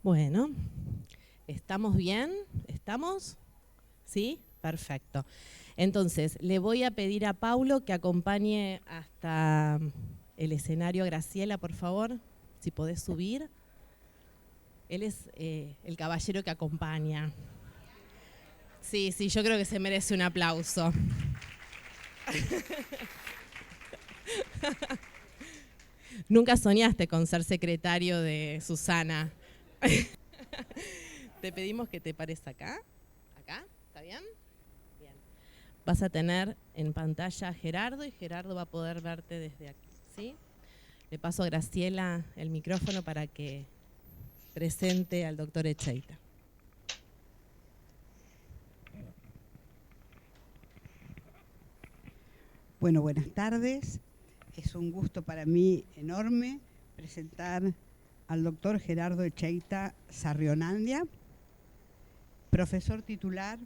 Bueno, ¿estamos bien? ¿Estamos? ¿Sí? Perfecto. Entonces, le voy a pedir a Paulo que acompañe hasta el escenario a Graciela, por favor, si podés subir. Él es el caballero que acompaña. Sí, yo creo que se merece un aplauso. Nunca soñaste con ser secretario de Susana. Te pedimos que te pares acá. ¿Acá? ¿Está bien? Bien. Vas a tener en pantalla a Gerardo y Gerardo va a poder verte desde aquí, ¿sí? Le paso a Graciela el micrófono para que presente al doctor Echeita. Bueno, buenas tardes. Es un gusto para mí enorme presentar al doctor Gerardo Echeita Sarrionandia, profesor titular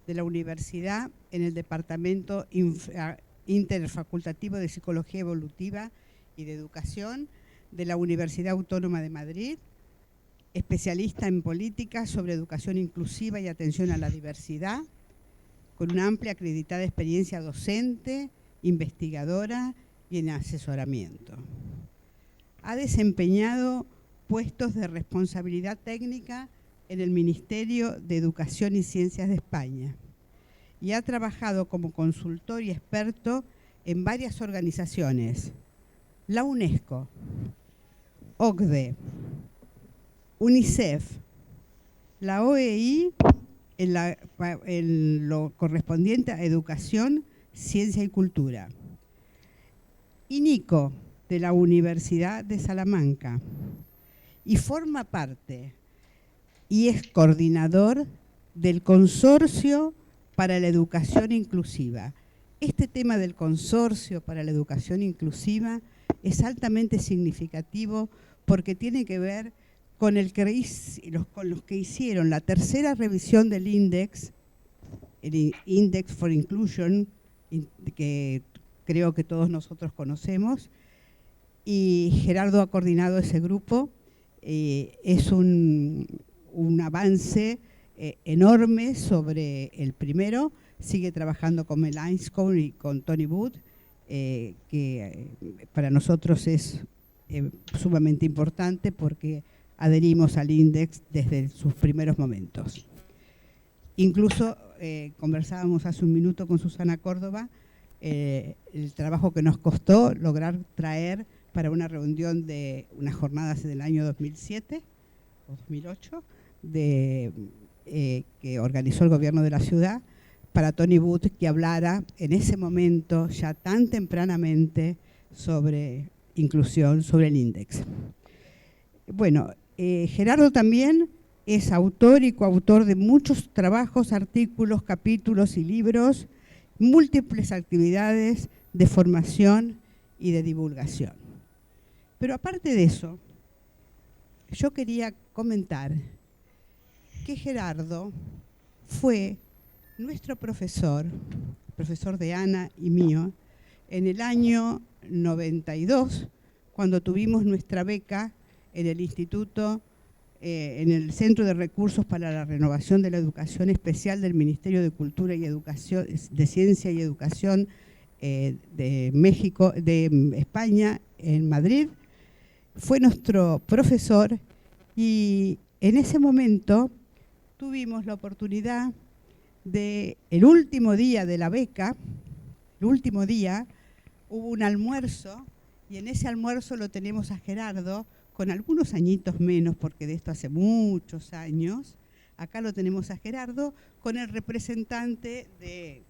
de la Universidad en el Departamento Interfacultativo de Psicología Evolutiva y de Educación de la Universidad Autónoma de Madrid, especialista en política sobre educación inclusiva y atención a la diversidad, con una amplia acreditada experiencia docente, investigadora y en asesoramiento. Ha desempeñado puestos de responsabilidad técnica en el Ministerio de Educación y Ciencias de España y ha trabajado como consultor y experto en varias organizaciones: la UNESCO, OCDE, UNICEF, la OEI, en lo correspondiente a educación, ciencia y cultura, y Nico, de la Universidad de Salamanca, y forma parte y es coordinador del Consorcio para la Educación Inclusiva. Este tema del Consorcio para la Educación Inclusiva es altamente significativo porque tiene que ver con los que hicieron la tercera revisión del Index, el Index for Inclusion, que creo que todos nosotros conocemos, y Gerardo ha coordinado ese grupo. Es un avance enorme sobre el primero. Sigue trabajando con Mel Ainscough y con Tony Wood, que para nosotros es sumamente importante porque adherimos al Index desde sus primeros momentos. Incluso conversábamos hace un minuto con Susana Córdoba el trabajo que nos costó lograr traer para una reunión de unas jornadas del año 2007 o 2008 que organizó el gobierno de la ciudad, para Tony Wood, que hablara en ese momento ya tan tempranamente sobre inclusión, sobre el Index. Bueno, Gerardo también es autor y coautor de muchos trabajos, artículos, capítulos y libros, múltiples actividades de formación y de divulgación. Pero aparte de eso, yo quería comentar que Gerardo fue nuestro profesor de Ana y mío, en el año 92, cuando tuvimos nuestra beca en el Instituto, en el Centro de Recursos para la Renovación de la Educación Especial del Ministerio de Cultura y Educación, de Ciencia y Educación de México, de España, en Madrid. Fue nuestro profesor y en ese momento tuvimos la oportunidad de, el último día de la beca, el último día, hubo un almuerzo y en ese almuerzo lo tenemos a Gerardo, con algunos añitos menos, porque de esto hace muchos años. Acá lo tenemos a Gerardo con el representante de,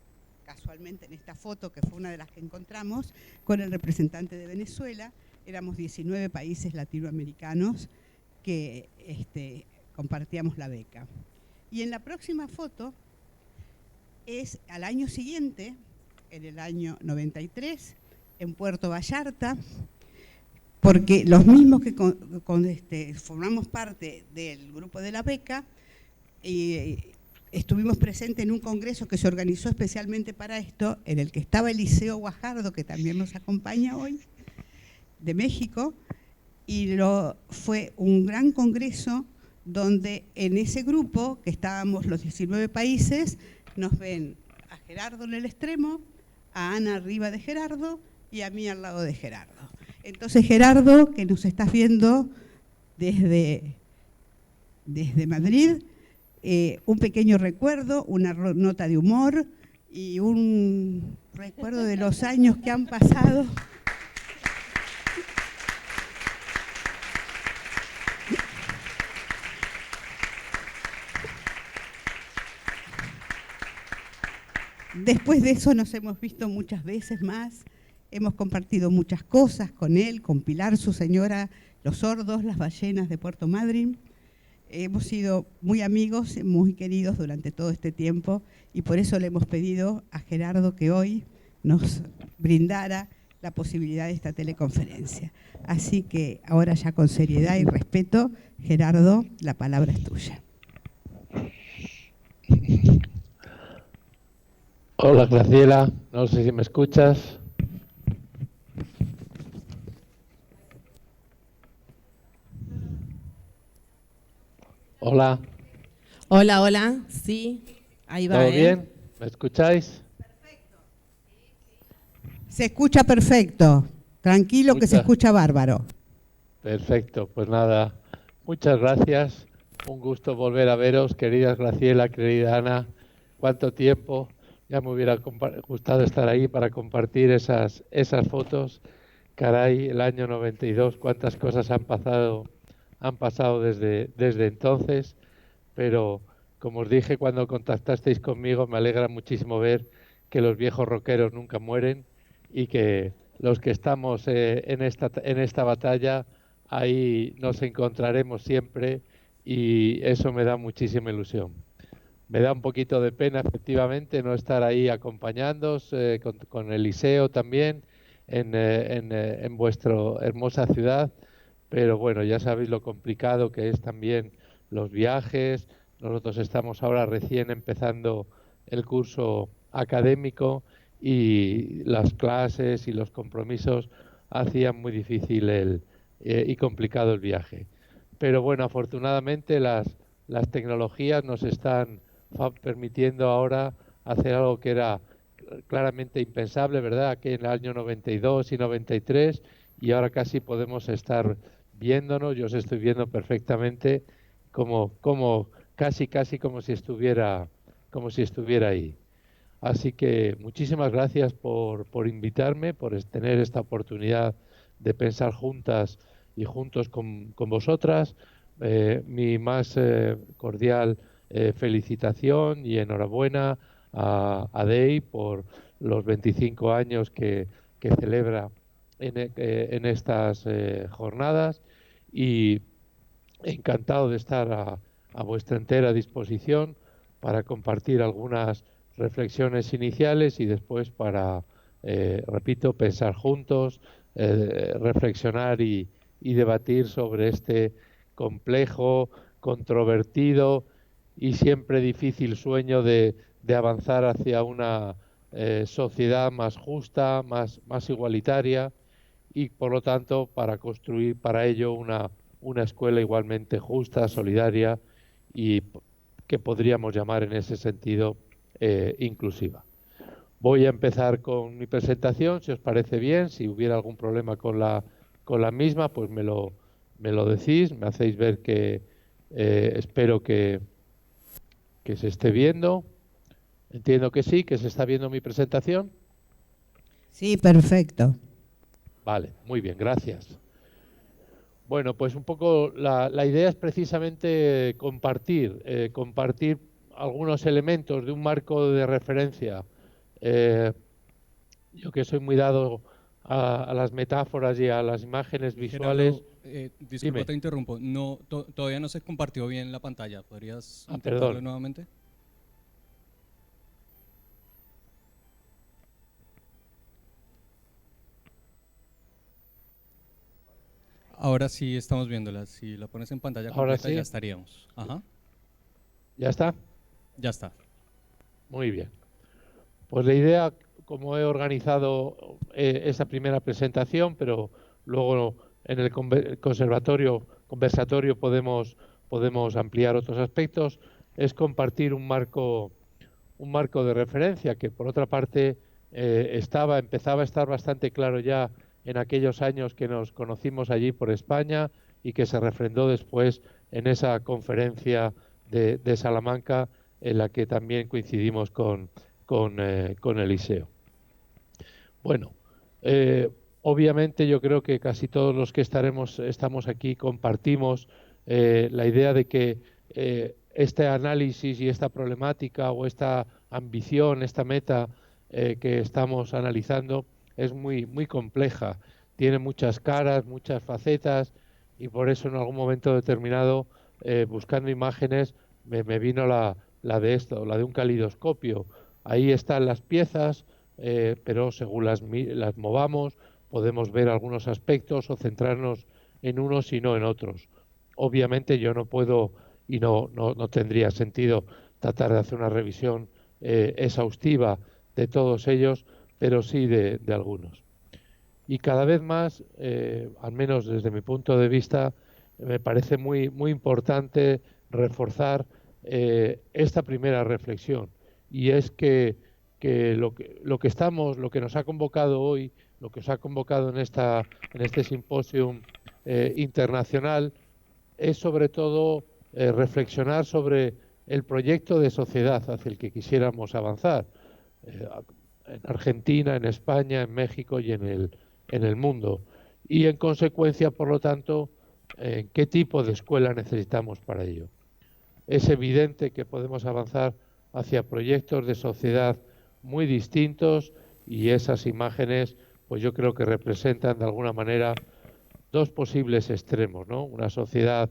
casualmente en esta foto, que fue una de las que encontramos, con el representante de Venezuela. Éramos 19 países latinoamericanos que compartíamos la beca. Y en la próxima foto es al año siguiente, en el año 93, en Puerto Vallarta, porque los mismos que formamos parte del grupo de la beca, estuvimos presentes en un congreso que se organizó especialmente para esto, en el que estaba Eliseo Guajardo, que también nos acompaña hoy, de México, y fue un gran congreso donde en ese grupo, que estábamos los 19 países, nos ven a Gerardo en el extremo, a Ana arriba de Gerardo y a mí al lado de Gerardo. Entonces, Gerardo, que nos estás viendo desde Madrid, un pequeño recuerdo, una nota de humor y un recuerdo de los años que han pasado. Después de eso nos hemos visto muchas veces más, hemos compartido muchas cosas con él, con Pilar, su señora, los sordos, las ballenas de Puerto Madryn. Hemos sido muy amigos, muy queridos durante todo este tiempo y por eso le hemos pedido a Gerardo que hoy nos brindara la posibilidad de esta teleconferencia. Así que ahora ya con seriedad y respeto, Gerardo, la palabra es tuya. Hola Graciela, no sé si me escuchas. Hola. Hola, hola, sí, ahí va. ¿Todo bien? ¿Me escucháis? Se escucha perfecto, tranquilo que se escucha bárbaro. Perfecto, pues nada, muchas gracias, un gusto volver a veros, queridas Graciela, querida Ana, cuánto tiempo, ya me hubiera gustado estar ahí para compartir esas fotos, caray, el año 92, cuántas cosas han pasado desde entonces, pero como os dije cuando contactasteis conmigo, me alegra muchísimo ver que los viejos rockeros nunca mueren y que los que estamos en esta batalla, ahí nos encontraremos siempre y eso me da muchísima ilusión. Me da un poquito de pena, efectivamente, no estar ahí acompañándoos con Eliseo también en vuestra hermosa ciudad, pero bueno, ya sabéis lo complicado que es también los viajes. Nosotros estamos ahora recién empezando el curso académico y las clases y los compromisos hacían muy difícil y complicado el viaje. Pero bueno, afortunadamente las tecnologías nos están permitiendo ahora hacer algo que era claramente impensable, ¿verdad? Que en el año 92 y 93 y ahora casi podemos estar viéndonos, yo os estoy viendo perfectamente como casi como si estuviera ahí. Así que muchísimas gracias por invitarme, por tener esta oportunidad de pensar juntas y juntos con vosotras. Mi más cordial felicitación y enhorabuena a DEI por los 25 años que celebra en estas jornadas y encantado de estar a vuestra entera disposición para compartir algunas reflexiones iniciales y después para, repito, pensar juntos, reflexionar y debatir sobre este complejo, controvertido y siempre difícil sueño de avanzar hacia una sociedad más justa, más igualitaria y, por lo tanto, para construir para ello una escuela igualmente justa, solidaria y que podríamos llamar en ese sentido inclusiva. Voy a empezar con mi presentación, si os parece bien. Si hubiera algún problema con la misma, pues me lo decís, me hacéis ver que espero que se esté viendo. Entiendo que sí, que se está viendo mi presentación. Sí, perfecto. Vale, muy bien, gracias. Bueno, pues un poco la idea es precisamente compartir algunos elementos de un marco de referencia. Yo que soy muy dado a las metáforas y a las imágenes visuales. Gerardo, disculpa, te interrumpo. No, todavía no se compartió bien la pantalla. ¿Podrías intentarlo perdón. nuevamente? Ahora sí estamos viéndola. Si la pones en pantalla completa, ¿Sí? ya estaríamos. Ajá. ¿Ya está? Ya está. Muy bien. Pues la idea, como he organizado esa primera presentación, pero luego en el conversatorio podemos podemos ampliar otros aspectos, es compartir un marco de referencia que, por otra parte, empezaba a estar bastante claro ya en aquellos años que nos conocimos allí por España y que se refrendó después en esa conferencia de Salamanca, en la que también coincidimos con Eliseo. Bueno, obviamente yo creo que casi todos los que estamos aquí compartimos la idea de que este análisis y esta problemática o esta ambición, esta meta que estamos analizando es muy, muy compleja, tiene muchas caras, muchas facetas, y por eso en algún momento determinado, buscando imágenes, me vino la de esto, la de un calidoscopio. Ahí están las piezas, pero según las movamos podemos ver algunos aspectos o centrarnos en unos y no en otros. Obviamente yo no puedo y no tendría sentido tratar de hacer una revisión exhaustiva de todos ellos, pero sí de algunos. Y cada vez más, al menos desde mi punto de vista, me parece muy, muy importante reforzar esta primera reflexión, y es que lo que nos ha convocado hoy, lo que os ha convocado en este simposium internacional, es sobre todo reflexionar sobre el proyecto de sociedad hacia el que quisiéramos avanzar en Argentina, en España, en México y en el mundo, y en consecuencia, por lo tanto, qué tipo de escuela necesitamos para ello. Es evidente que podemos avanzar hacia proyectos de sociedad muy distintos, y esas imágenes pues yo creo que representan de alguna manera dos posibles extremos, ¿no? Una sociedad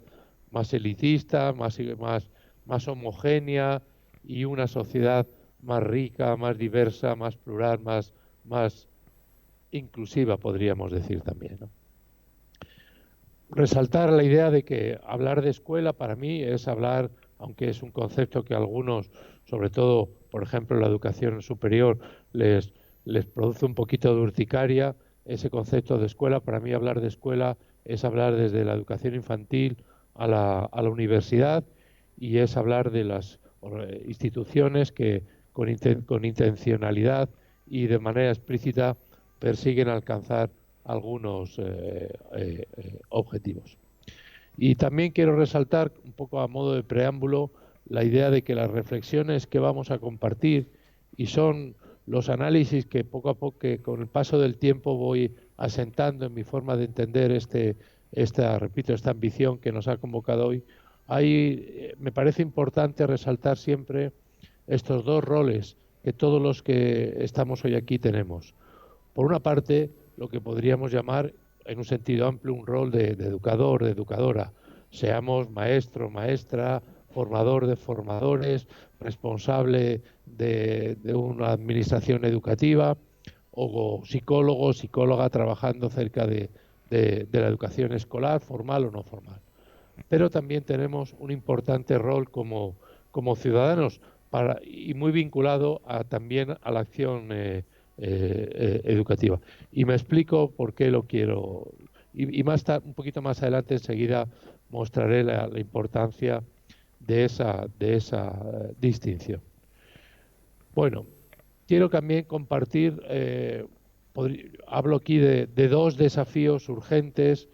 más elitista, más homogénea, y una sociedad más rica, más diversa, más plural, más inclusiva, podríamos decir también, ¿no? Resaltar la idea de que hablar de escuela para mí es hablar, aunque es un concepto que a algunos, sobre todo, por ejemplo, en la educación superior, les produce un poquito de urticaria, ese concepto de escuela. Para mí hablar de escuela es hablar desde la educación infantil a la universidad, y es hablar de las instituciones que con intencionalidad y de manera explícita persiguen alcanzar algunos objetivos. Y también quiero resaltar, un poco a modo de preámbulo, la idea de que las reflexiones que vamos a compartir, y son los análisis que poco a poco, que con el paso del tiempo voy asentando en mi forma de entender esta ambición que nos ha convocado hoy, me parece importante resaltar siempre estos dos roles que todos los que estamos hoy aquí tenemos. Por una parte, lo que podríamos llamar, en un sentido amplio, un rol de educador, de educadora. Seamos maestro, maestra, formador de formadores, responsable de una administración educativa, o psicólogo, psicóloga trabajando cerca de la educación escolar, formal o no formal. Pero también tenemos un importante rol como ciudadanos, y muy vinculado también a la acción educativa. Y me explico por qué lo quiero. Y un poquito más adelante, enseguida, mostraré la importancia de esa distinción. Bueno, quiero también compartir, hablo aquí de dos desafíos urgentes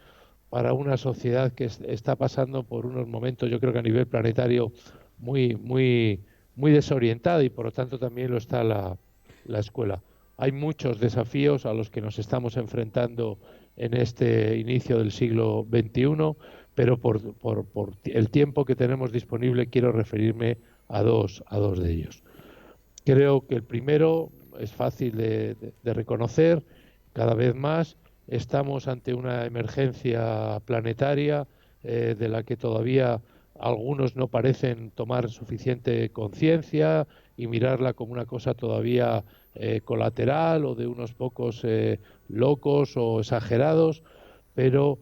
para una sociedad que está pasando por unos momentos, yo creo que a nivel planetario, muy, muy, muy desorientada, y por lo tanto también lo está la escuela. Hay muchos desafíos a los que nos estamos enfrentando en este inicio del siglo XXI, pero por el tiempo que tenemos disponible quiero referirme a dos de ellos. Creo que el primero es fácil de reconocer. Cada vez más estamos ante una emergencia planetaria de la que todavía algunos no parecen tomar suficiente conciencia y mirarla como una cosa todavía colateral o de unos pocos locos o exagerados, pero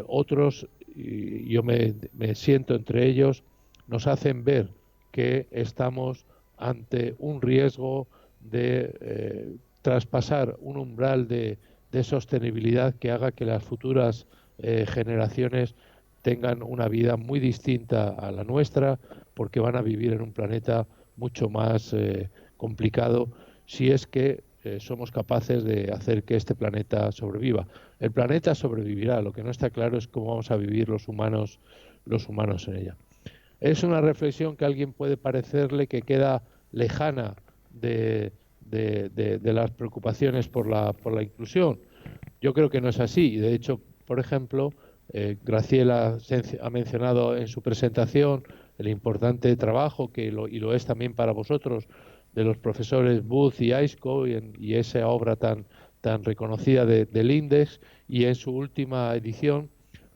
otros, y yo me siento entre ellos, nos hacen ver que estamos ante un riesgo de traspasar un umbral de sostenibilidad que haga que las futuras generaciones tengan una vida muy distinta a la nuestra, porque van a vivir en un planeta mucho más complicado si es que somos capaces de hacer que este planeta sobreviva. El planeta sobrevivirá, lo que no está claro es cómo vamos a vivir los humanos en ella. Es una reflexión que a alguien puede parecerle que queda lejana de las preocupaciones por la inclusión. Yo creo que no es así. De hecho, por ejemplo, Graciela ha mencionado en su presentación el importante trabajo, y lo es también para vosotros, de los profesores Booth y Aisco y esa obra tan reconocida del INDEX, y en su última edición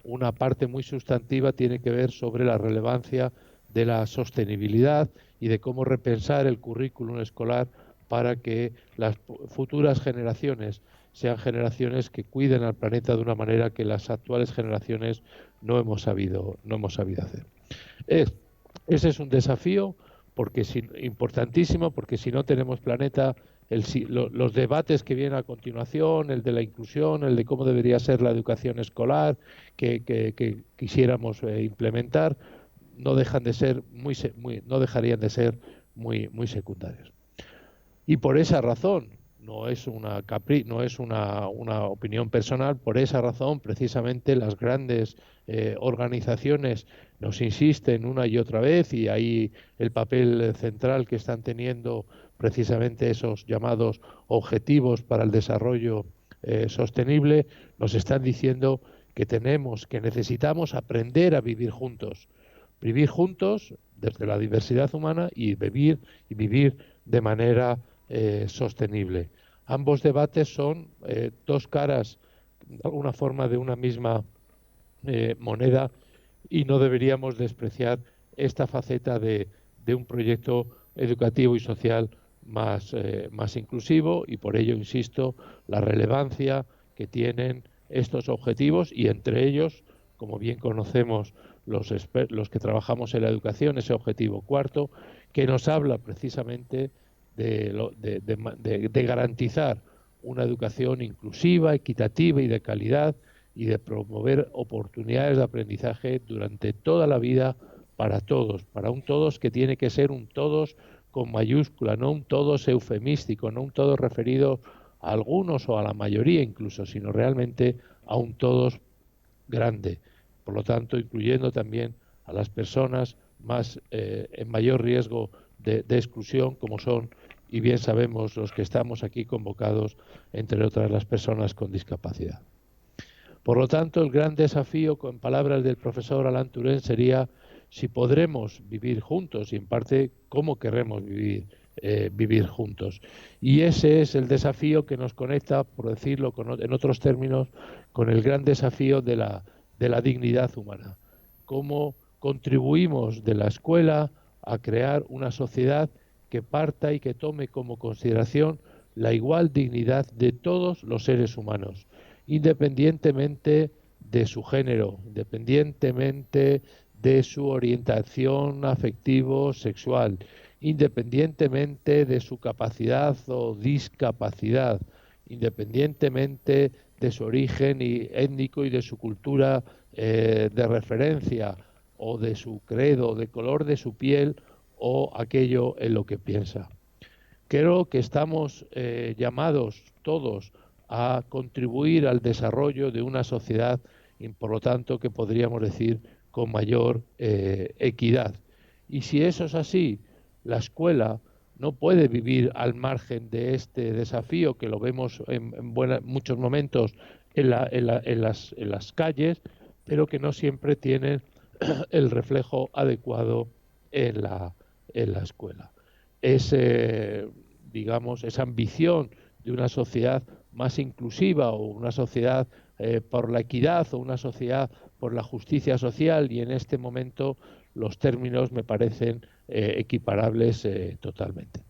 una parte muy sustantiva tiene que ver sobre la relevancia de la sostenibilidad y de cómo repensar el currículum escolar para que las futuras generaciones sean generaciones que cuiden al planeta de una manera que las actuales generaciones no hemos sabido hacer. Ese es un desafío importantísimo, porque si no tenemos planeta, los debates que vienen a continuación, el de la inclusión, el de cómo debería ser la educación escolar que quisiéramos implementar, no dejarían de ser muy secundarios. Y por esa razón, no es una opinión personal, por esa razón precisamente las grandes organizaciones nos insisten una y otra vez, y ahí el papel central que están teniendo precisamente esos llamados objetivos para el desarrollo sostenible, nos están diciendo que necesitamos aprender a vivir juntos desde la diversidad humana y vivir de manera sostenible. Ambos debates son dos caras, de alguna forma, de una misma moneda, y no deberíamos despreciar esta faceta de un proyecto educativo y social más inclusivo, y por ello insisto la relevancia que tienen estos objetivos, y entre ellos, como bien conocemos los que trabajamos en la educación, ese objetivo cuarto, que nos habla precisamente de garantizar una educación inclusiva, equitativa y de calidad, y de promover oportunidades de aprendizaje durante toda la vida para todos, para un todos que tiene que ser un todos con mayúscula, no un todos eufemístico, no un todos referido a algunos o a la mayoría incluso, sino realmente a un todos grande. Por lo tanto, incluyendo también a las personas más en mayor riesgo de exclusión, como son, y bien sabemos, los que estamos aquí convocados, entre otras las personas con discapacidad. Por lo tanto, el gran desafío, con palabras del profesor Alain Touraine, sería si podremos vivir juntos, y en parte cómo queremos vivir juntos. Y ese es el desafío que nos conecta, por decirlo en otros términos, con el gran desafío de la dignidad humana. Cómo contribuimos de la escuela a crear una sociedad que parta y que tome como consideración la igual dignidad de todos los seres humanos, independientemente de su género, independientemente de su orientación afectivo-sexual, independientemente de su capacidad o discapacidad, independientemente de su origen étnico y de su cultura de referencia, o de su credo, de color de su piel, o aquello en lo que piensa. Creo que estamos llamados todos a contribuir al desarrollo de una sociedad, y por lo tanto que podríamos decir con mayor equidad. Y si eso es así, la escuela no puede vivir al margen de este desafío, que lo vemos en muchos momentos en las calles, pero que no siempre tienen el reflejo adecuado en la escuela. Digamos, esa ambición de una sociedad más inclusiva, o una sociedad por la equidad, o una sociedad por la justicia social, y en este momento los términos me parecen equiparables totalmente.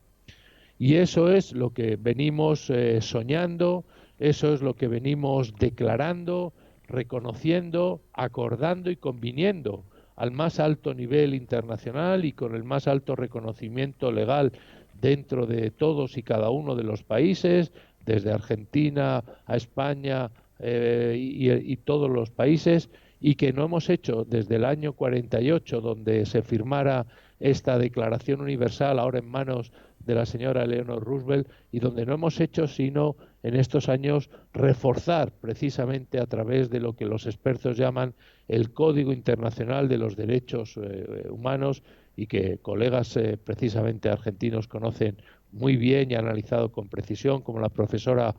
Y eso es lo que venimos soñando, eso es lo que venimos declarando, reconociendo, acordando y conviniendo al más alto nivel internacional y con el más alto reconocimiento legal dentro de todos y cada uno de los países, desde Argentina a España y todos los países, y que no hemos hecho desde el año 48, donde se firmara esta Declaración Universal, ahora en manos de la señora Eleanor Roosevelt, y donde no hemos hecho sino en estos años reforzar precisamente a través de lo que los expertos llaman el Código Internacional de los Derechos Humanos, y que colegas precisamente argentinos conocen muy bien y han analizado con precisión, como la profesora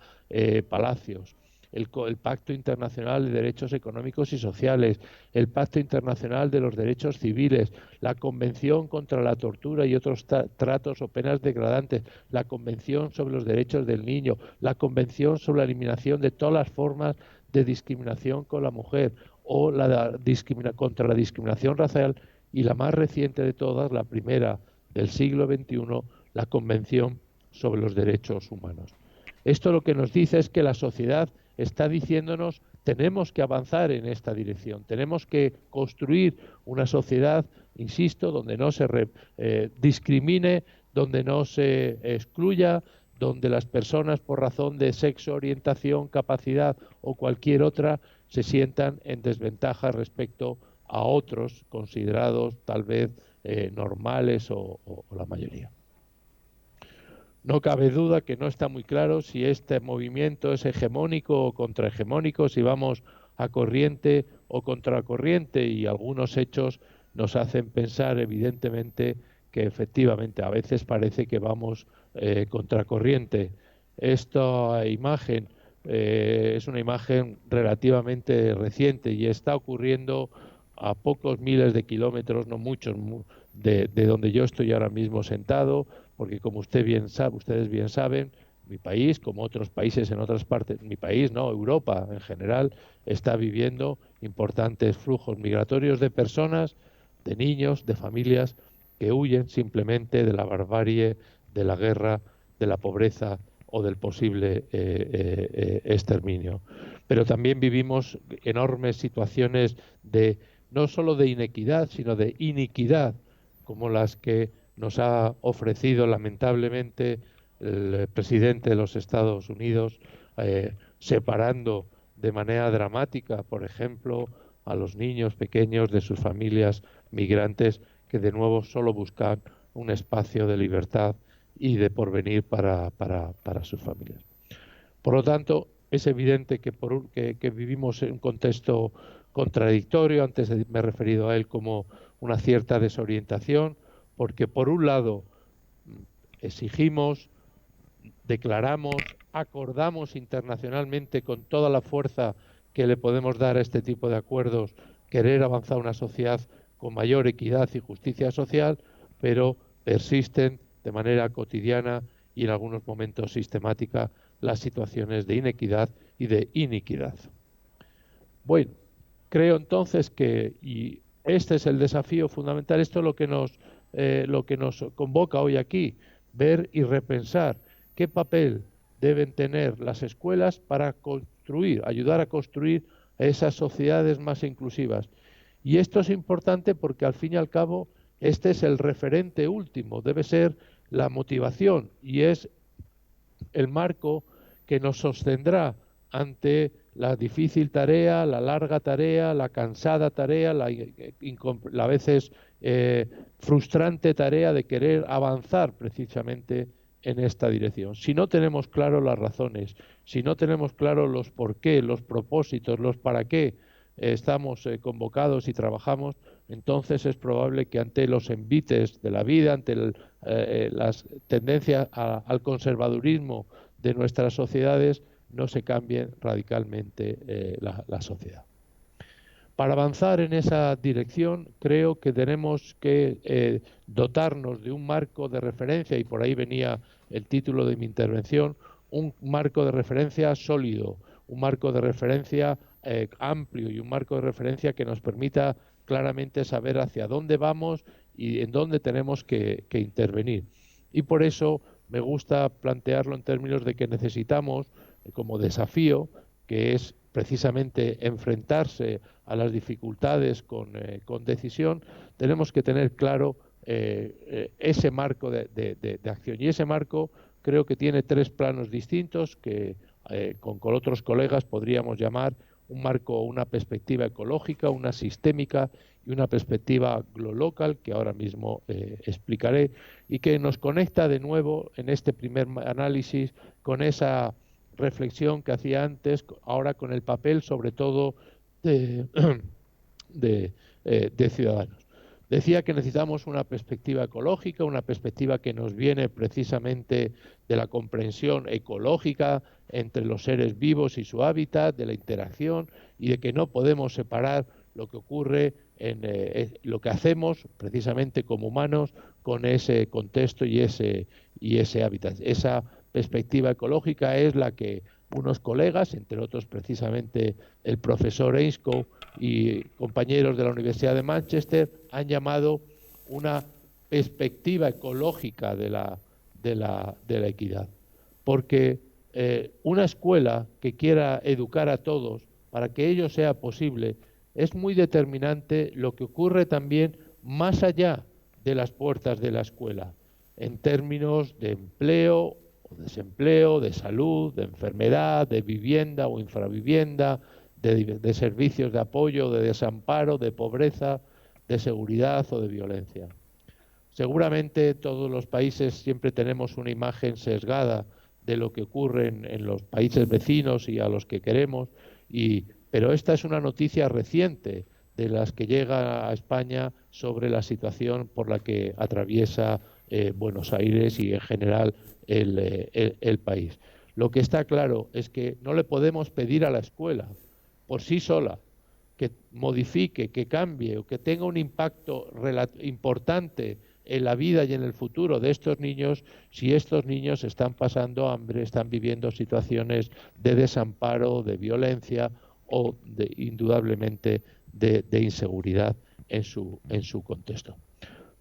Palacios. El Pacto Internacional de Derechos Económicos y Sociales, el Pacto Internacional de los Derechos Civiles, la Convención contra la Tortura y otros tratos o penas degradantes, la Convención sobre los Derechos del Niño, la Convención sobre la eliminación de todas las formas de discriminación con la mujer, o contra la discriminación racial, y la más reciente de todas, la primera del siglo XXI, la Convención sobre los Derechos Humanos. Esto lo que nos dice es que la sociedad está diciéndonos: tenemos que avanzar en esta dirección, tenemos que construir una sociedad, insisto, donde no se discrimine, donde no se excluya, donde las personas por razón de sexo, orientación, capacidad o cualquier otra se sientan en desventaja respecto a otros considerados tal vez normales o la mayoría. No cabe duda que no está muy claro si este movimiento es hegemónico o contrahegemónico, si vamos a corriente o contracorriente, y algunos hechos nos hacen pensar evidentemente que efectivamente a veces parece que vamos contracorriente. Esta imagen es una imagen relativamente reciente y está ocurriendo a pocos miles de kilómetros, no muchos, de donde yo estoy ahora mismo sentado, porque como ustedes bien saben, mi país, como otros países en otras partes, mi país, no, Europa en general, está viviendo importantes flujos migratorios de personas, de niños, de familias que huyen simplemente de la barbarie, de la guerra, de la pobreza o del posible exterminio. Pero también vivimos enormes situaciones no solo de inequidad, sino de iniquidad, como las que nos ha ofrecido lamentablemente el presidente de los Estados Unidos, separando de manera dramática, por ejemplo, a los niños pequeños de sus familias migrantes, que de nuevo solo buscan un espacio de libertad y de porvenir para sus familias. Por lo tanto, es evidente que vivimos en un contexto contradictorio. Antes me he referido a él como una cierta desorientación, porque por un lado exigimos, declaramos, acordamos internacionalmente con toda la fuerza que le podemos dar a este tipo de acuerdos, querer avanzar una sociedad con mayor equidad y justicia social, pero persisten de manera cotidiana y en algunos momentos sistemática las situaciones de inequidad y de iniquidad. Bueno, creo entonces y este es el desafío fundamental, esto es lo que nos convoca hoy aquí, ver y repensar qué papel deben tener las escuelas para ayudar a construir esas sociedades más inclusivas. Y esto es importante porque al fin y al cabo este es el referente último, debe ser la motivación y es el marco que nos sostendrá ante la difícil tarea, la larga tarea, la cansada tarea, la a veces frustrante tarea de querer avanzar precisamente en esta dirección. Si no tenemos claro las razones, si no tenemos claro los por qué, los propósitos, los para qué estamos convocados y trabajamos, entonces es probable que ante los envites de la vida, ante las tendencias al conservadurismo de nuestras sociedades, no se cambie radicalmente la sociedad. Para avanzar en esa dirección, creo que tenemos que dotarnos de un marco de referencia, y por ahí venía el título de mi intervención, un marco de referencia sólido, un marco de referencia amplio y un marco de referencia que nos permita claramente saber hacia dónde vamos y en dónde tenemos que intervenir. Y por eso me gusta plantearlo en términos de que necesitamos como desafío, que es precisamente enfrentarse a las dificultades con decisión, tenemos que tener claro ese marco de acción. Y ese marco creo que tiene tres planos distintos que con otros colegas podríamos llamar un marco, una perspectiva ecológica, una sistémica y una perspectiva global que ahora mismo explicaré, y que nos conecta de nuevo en este primer análisis con esa reflexión que hacía antes, ahora con el papel sobre todo de, de Ciudadanos. Decía que necesitamos una perspectiva ecológica, una perspectiva que nos viene precisamente de la comprensión ecológica entre los seres vivos y su hábitat, de la interacción, y de que no podemos separar lo que ocurre en lo que hacemos precisamente como humanos con ese contexto y ese hábitat. Esa perspectiva ecológica es la que unos colegas, entre otros precisamente el profesor Ainscough y compañeros de la Universidad de Manchester, han llamado una perspectiva ecológica de la equidad. Porque una escuela que quiera educar a todos, para que ello sea posible, es muy determinante lo que ocurre también más allá de las puertas de la escuela, en términos de empleo o desempleo, de salud, de enfermedad, de vivienda o infravivienda, de servicios de apoyo, de desamparo, de pobreza, de seguridad o de violencia. Seguramente todos los países siempre tenemos una imagen sesgada de lo que ocurre en los países vecinos y a los que queremos, pero esta es una noticia reciente de las que llega a España sobre la situación por la que atraviesa Buenos Aires y en general el país. Lo que está claro es que no le podemos pedir a la escuela por sí sola que modifique, que cambie o que tenga un impacto importante en la vida y en el futuro de estos niños si estos niños están pasando hambre, están viviendo situaciones de desamparo, de violencia o indudablemente de inseguridad en su contexto.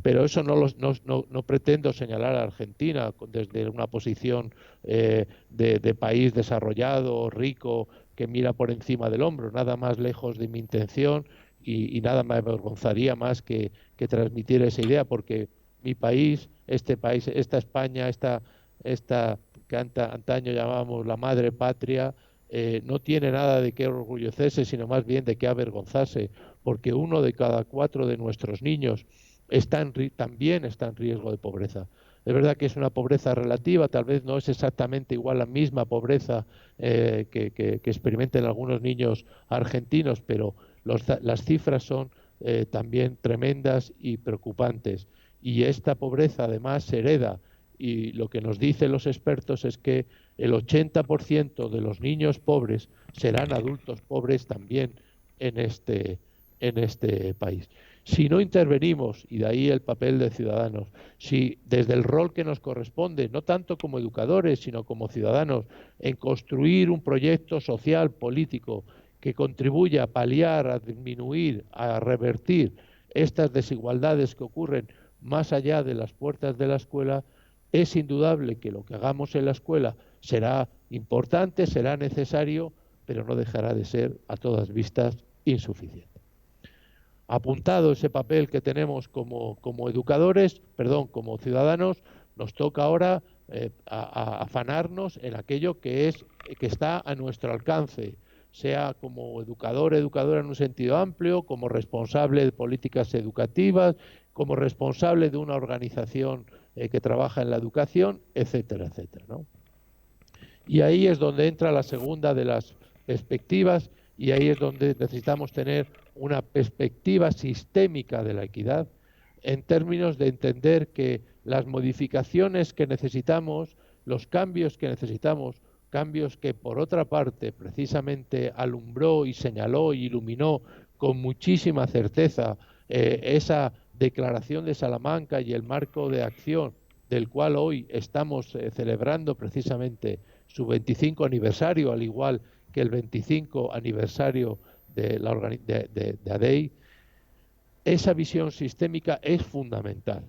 Pero eso no pretendo señalar a Argentina desde una posición de país desarrollado, rico, que mira por encima del hombro, nada más lejos de mi intención y nada me avergonzaría más que transmitir esa idea, porque mi país, esta España, esta que antaño llamábamos la madre patria, no tiene nada de qué orgullecerse, sino más bien de qué avergonzarse, porque 1 de cada 4 de nuestros niños también está en riesgo de pobreza. Es verdad que es una pobreza relativa, tal vez no es exactamente igual la misma pobreza que experimentan algunos niños argentinos, pero las cifras son también tremendas y preocupantes. Y esta pobreza además se hereda, y lo que nos dicen los expertos es que el 80% de los niños pobres serán adultos pobres también en este país. Si no intervenimos, y de ahí el papel de Ciudadanos, si desde el rol que nos corresponde, no tanto como educadores, sino como ciudadanos, en construir un proyecto social, político, que contribuya a paliar, a disminuir, a revertir estas desigualdades que ocurren más allá de las puertas de la escuela, es indudable que lo que hagamos en la escuela será importante, será necesario, pero no dejará de ser a todas vistas insuficiente. Apuntado ese papel que tenemos como educadores, como ciudadanos, nos toca ahora afanarnos en aquello que está a nuestro alcance, sea como educadora en un sentido amplio, como responsable de políticas educativas, como responsable de una organización que trabaja en la educación, etcétera, etcétera, ¿no? Y ahí es donde entra la segunda de las perspectivas, y ahí es donde necesitamos tener una perspectiva sistémica de la equidad, en términos de entender que las modificaciones que necesitamos, los cambios que necesitamos, cambios que por otra parte precisamente alumbró y señaló y iluminó con muchísima certeza esa declaración de Salamanca y el marco de acción del cual hoy estamos celebrando precisamente su 25 aniversario, al igual que el 25 aniversario de ADEI, esa visión sistémica es fundamental.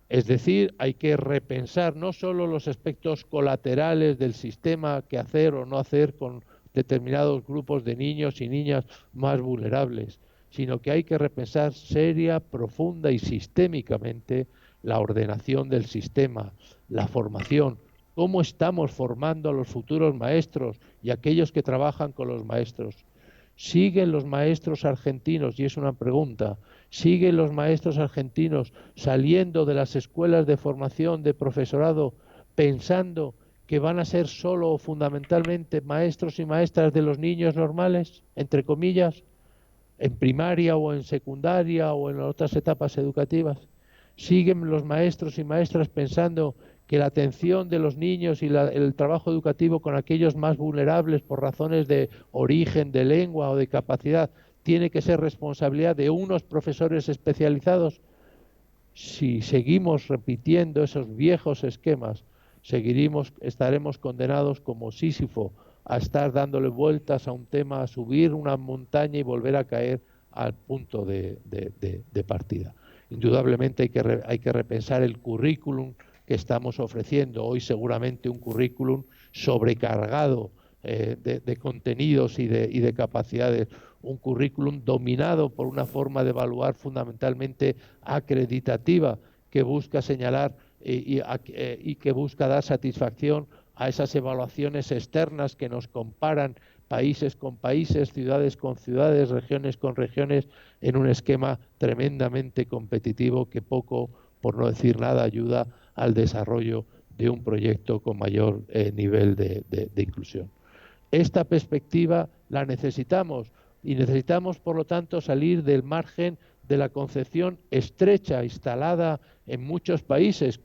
Es decir, hay que repensar no solo los aspectos colaterales del sistema, qué hacer o no hacer con determinados grupos de niños y niñas más vulnerables, sino que hay que repensar seria, profunda y sistémicamente la ordenación del sistema, la formación, cómo estamos formando a los futuros maestros y aquellos que trabajan con los maestros. ¿Siguen los maestros argentinos, y es una pregunta, siguen los maestros argentinos saliendo de las escuelas de formación de profesorado pensando que van a ser solo o fundamentalmente maestros y maestras de los niños normales, entre comillas, en primaria o en secundaria o en otras etapas educativas? ¿Siguen los maestros y maestras pensando que la atención de los niños y el trabajo educativo con aquellos más vulnerables por razones de origen, de lengua o de capacidad tiene que ser responsabilidad de unos profesores especializados? Si seguimos repitiendo esos viejos esquemas, estaremos condenados como Sísifo a estar dándole vueltas a un tema, a subir una montaña y volver a caer al punto de partida. Indudablemente hay que repensar el currículum que estamos ofreciendo. Hoy seguramente un currículum sobrecargado de contenidos y de capacidades, un currículum dominado por una forma de evaluar fundamentalmente acreditativa que busca señalar y que busca dar satisfacción a esas evaluaciones externas que nos comparan países con países, ciudades con ciudades, regiones con regiones, en un esquema tremendamente competitivo que poco, por no decir nada, ayuda al desarrollo de un proyecto con mayor nivel de inclusión. Esta perspectiva la necesitamos y necesitamos, por lo tanto, salir del margen de la concepción estrecha instalada en muchos países.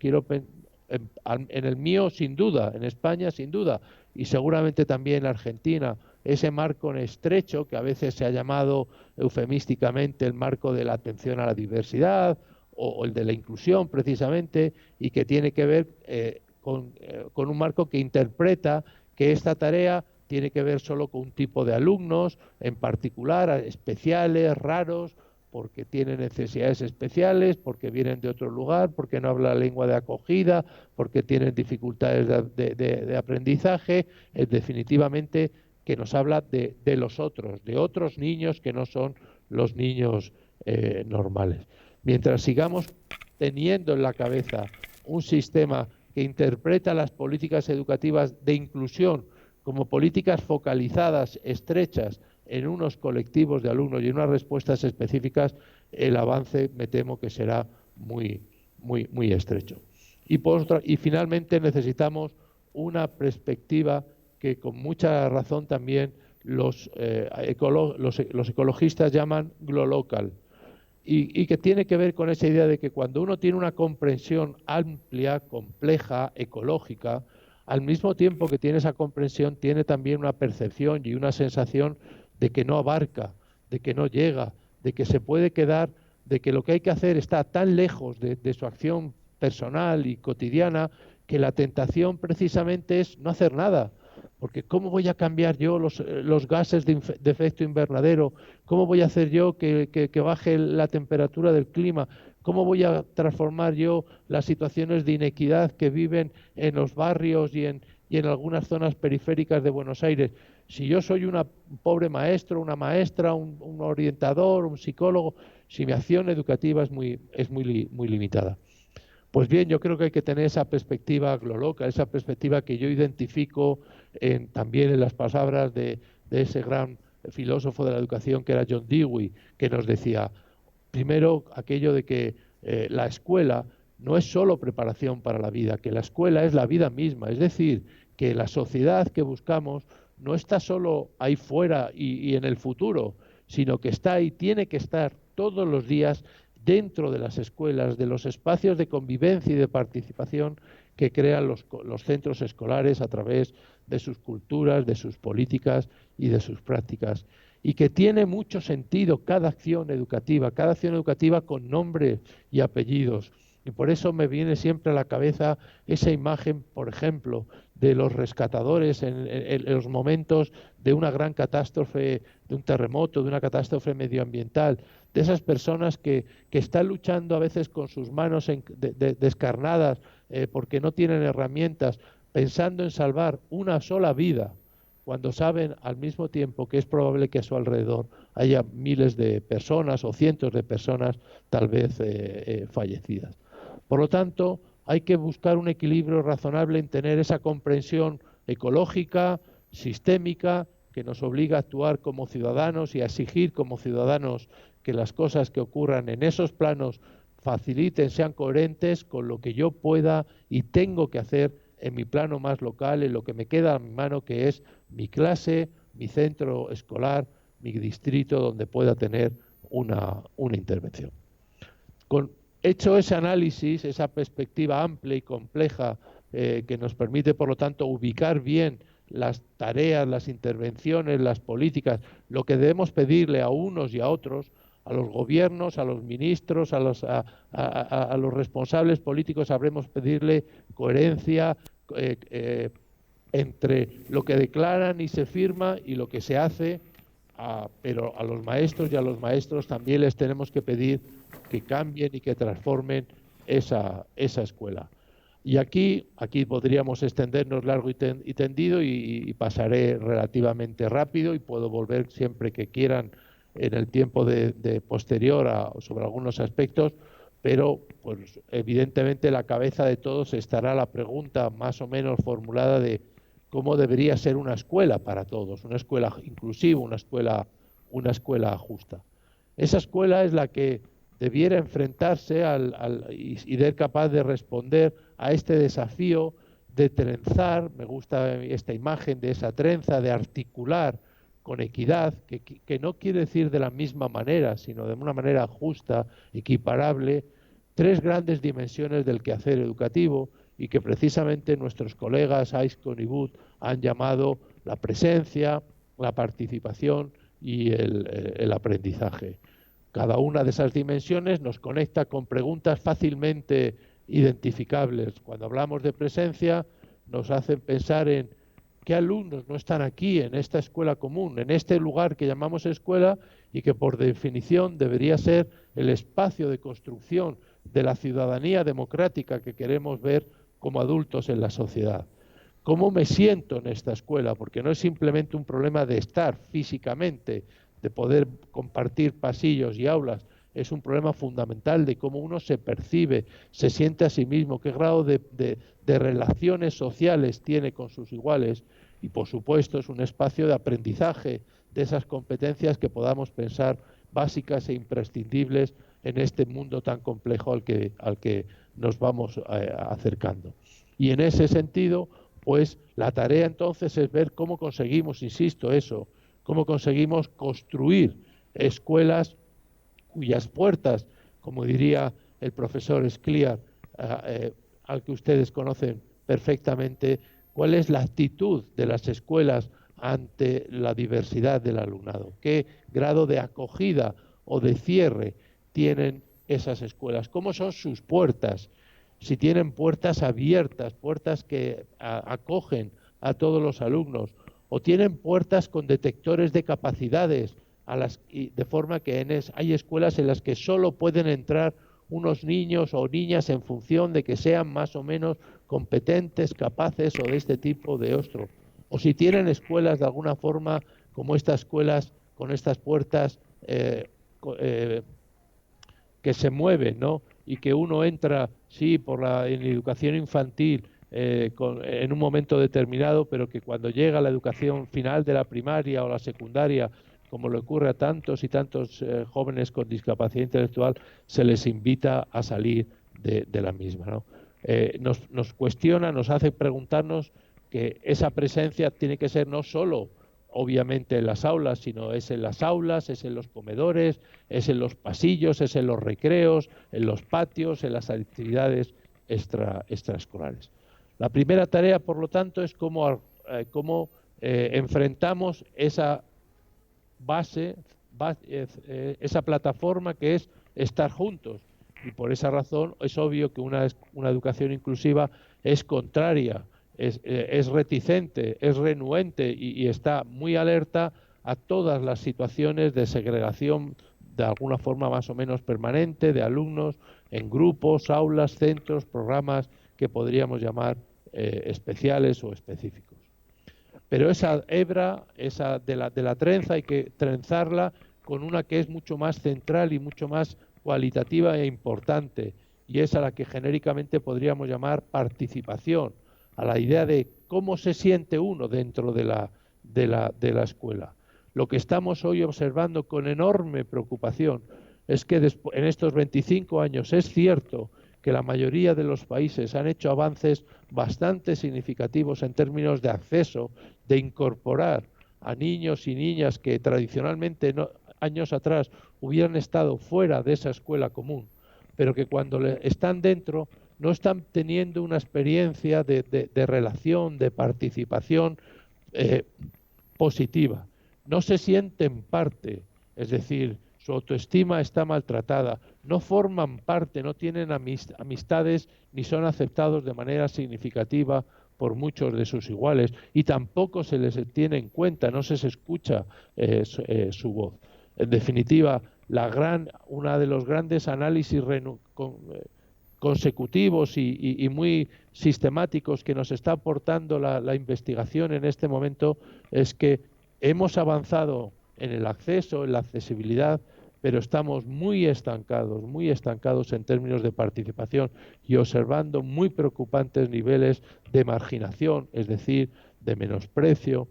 En el mío sin duda, en España sin duda, y seguramente también en Argentina, ese marco estrecho que a veces se ha llamado eufemísticamente el marco de la atención a la diversidad o el de la inclusión precisamente, y que tiene que ver con un marco que interpreta que esta tarea tiene que ver solo con un tipo de alumnos, en particular especiales, raros, porque tienen necesidades especiales, porque vienen de otro lugar, porque no hablan la lengua de acogida, porque tienen dificultades de aprendizaje, definitivamente que nos habla de los otros, de otros niños que no son los niños normales. Mientras sigamos teniendo en la cabeza un sistema que interpreta las políticas educativas de inclusión como políticas focalizadas, estrechas, en unos colectivos de alumnos y en unas respuestas específicas, el avance me temo que será muy estrecho. Y finalmente necesitamos una perspectiva que con mucha razón también los ecologistas llaman glolocal, y que tiene que ver con esa idea de que cuando uno tiene una comprensión amplia, compleja, ecológica, al mismo tiempo que tiene esa comprensión, tiene también una percepción y una sensación de que no abarca, de que no llega, de que se puede quedar, de que lo que hay que hacer está tan lejos de su acción personal y cotidiana que la tentación precisamente es no hacer nada. Porque ¿cómo voy a cambiar yo los gases de efecto invernadero? ¿Cómo voy a hacer yo que baje la temperatura del clima? ¿Cómo voy a transformar yo las situaciones de inequidad que viven en los barrios y en algunas zonas periféricas de Buenos Aires? Si yo soy un pobre maestro, una maestra, un orientador, un psicólogo, si mi acción educativa es muy limitada. Pues bien, yo creo que hay que tener esa perspectiva gloloca, esa perspectiva que yo identifico también en las palabras de ese gran filósofo de la educación que era John Dewey, que nos decía, primero, aquello de que la escuela no es solo preparación para la vida, que la escuela es la vida misma, es decir, que la sociedad que buscamos no está solo ahí fuera y en el futuro, sino que está ahí, tiene que estar todos los días dentro de las escuelas, de los espacios de convivencia y de participación que crean los centros escolares a través de sus culturas, de sus políticas y de sus prácticas. Y que tiene mucho sentido cada acción educativa con nombre y apellidos. Y por eso me viene siempre a la cabeza esa imagen, por ejemplo, de los rescatadores en los momentos de una gran catástrofe, de un terremoto, de una catástrofe medioambiental, de esas personas que están luchando a veces con sus manos descarnadas porque no tienen herramientas, pensando en salvar una sola vida, cuando saben al mismo tiempo que es probable que a su alrededor haya miles de personas o cientos de personas tal vez fallecidas. Por lo tanto, hay que buscar un equilibrio razonable en tener esa comprensión ecológica, sistémica, que nos obliga a actuar como ciudadanos y a exigir como ciudadanos que las cosas que ocurran en esos planos faciliten, sean coherentes con lo que yo pueda y tengo que hacer en mi plano más local, en lo que me queda a mi mano, que es mi clase, mi centro escolar, mi distrito, donde pueda tener una intervención. Hecho ese análisis, esa perspectiva amplia y compleja que nos permite, por lo tanto, ubicar bien las tareas, las intervenciones, las políticas, lo que debemos pedirle a unos y a otros, a los gobiernos, a los ministros, a los responsables políticos, sabremos pedirle coherencia entre lo que declaran y se firma y lo que se hace, pero a los maestros y a los maestros también les tenemos que pedir que cambien y que transformen esa escuela. Y aquí podríamos extendernos largo y tendido y pasaré relativamente rápido y puedo volver siempre que quieran en el tiempo de posterior sobre algunos aspectos, pero pues evidentemente la cabeza de todos estará la pregunta más o menos formulada de cómo debería ser una escuela para todos, una escuela inclusiva, una escuela justa. Esa escuela es la que debiera enfrentarse y ser capaz de responder a este desafío de trenzar, me gusta esta imagen de esa trenza, de articular con equidad, que no quiere decir de la misma manera, sino de una manera justa, equiparable, tres grandes dimensiones del quehacer educativo y que precisamente nuestros colegas Aiscon y Wood han llamado la presencia, la participación y el aprendizaje. Cada una de esas dimensiones nos conecta con preguntas fácilmente identificables. Cuando hablamos de presencia, nos hacen pensar en qué alumnos no están aquí, en esta escuela común, en este lugar que llamamos escuela y que por definición debería ser el espacio de construcción de la ciudadanía democrática que queremos ver como adultos en la sociedad. ¿Cómo me siento en esta escuela? Porque no es simplemente un problema de estar físicamente, de poder compartir pasillos y aulas, es un problema fundamental de cómo uno se percibe, se siente a sí mismo, qué grado de relaciones sociales tiene con sus iguales y, por supuesto, es un espacio de aprendizaje de esas competencias que podamos pensar básicas e imprescindibles en este mundo tan complejo al que nos vamos acercando. Y en ese sentido, pues la tarea entonces es ver cómo conseguimos, insisto, eso, cómo conseguimos construir escuelas cuyas puertas, como diría el profesor Scliar, al que ustedes conocen perfectamente, cuál es la actitud de las escuelas ante la diversidad del alumnado, qué grado de acogida o de cierre tienen esas escuelas, cómo son sus puertas, si tienen puertas abiertas, puertas que acogen a todos los alumnos, o tienen puertas con detectores de capacidades, de forma que hay escuelas en las que solo pueden entrar unos niños o niñas en función de que sean más o menos competentes, capaces o de este tipo o de otro. O si tienen escuelas de alguna forma como estas escuelas con estas puertas que se mueven, ¿no? Y que uno entra, sí, en educación infantil en un momento determinado, pero que cuando llega a la educación final de la primaria o la secundaria, como le ocurre a tantos y tantos jóvenes con discapacidad intelectual, se les invita a salir de la misma, ¿no? Nos cuestiona, nos hace preguntarnos que esa presencia tiene que ser no solo, obviamente, en las aulas, sino es en las aulas, es en los comedores, es en los pasillos, es en los recreos, en los patios, en las actividades extraescolares. La primera tarea, por lo tanto, es cómo enfrentamos esa esa plataforma que es estar juntos. Y por esa razón es obvio que una educación inclusiva es contraria, es reticente, es renuente y está muy alerta a todas las situaciones de segregación de alguna forma más o menos permanente de alumnos en grupos, aulas, centros, programas que podríamos llamar especiales o específicos. Pero esa hebra, esa de la trenza, hay que trenzarla con una que es mucho más central y mucho más cualitativa e importante, y es a la que genéricamente podríamos llamar participación, a la idea de cómo se siente uno dentro de de la escuela. Lo que estamos hoy observando con enorme preocupación es que en estos 25 años es cierto que la mayoría de los países han hecho avances bastante significativos en términos de acceso, de incorporar a niños y niñas que tradicionalmente años atrás hubieran estado fuera de esa escuela común, pero que cuando están dentro no están teniendo una experiencia de relación, de participación positiva. No se sienten parte, es decir, su autoestima está maltratada, no forman parte, no tienen amistades ni son aceptados de manera significativa por muchos de sus iguales y tampoco se les tiene en cuenta, no se escucha su voz. En definitiva, una de los grandes análisis consecutivos y muy sistemáticos que nos está aportando la investigación en este momento es que hemos avanzado en el acceso, en la accesibilidad, pero estamos muy estancados en términos de participación y observando muy preocupantes niveles de marginación, es decir, de menosprecio,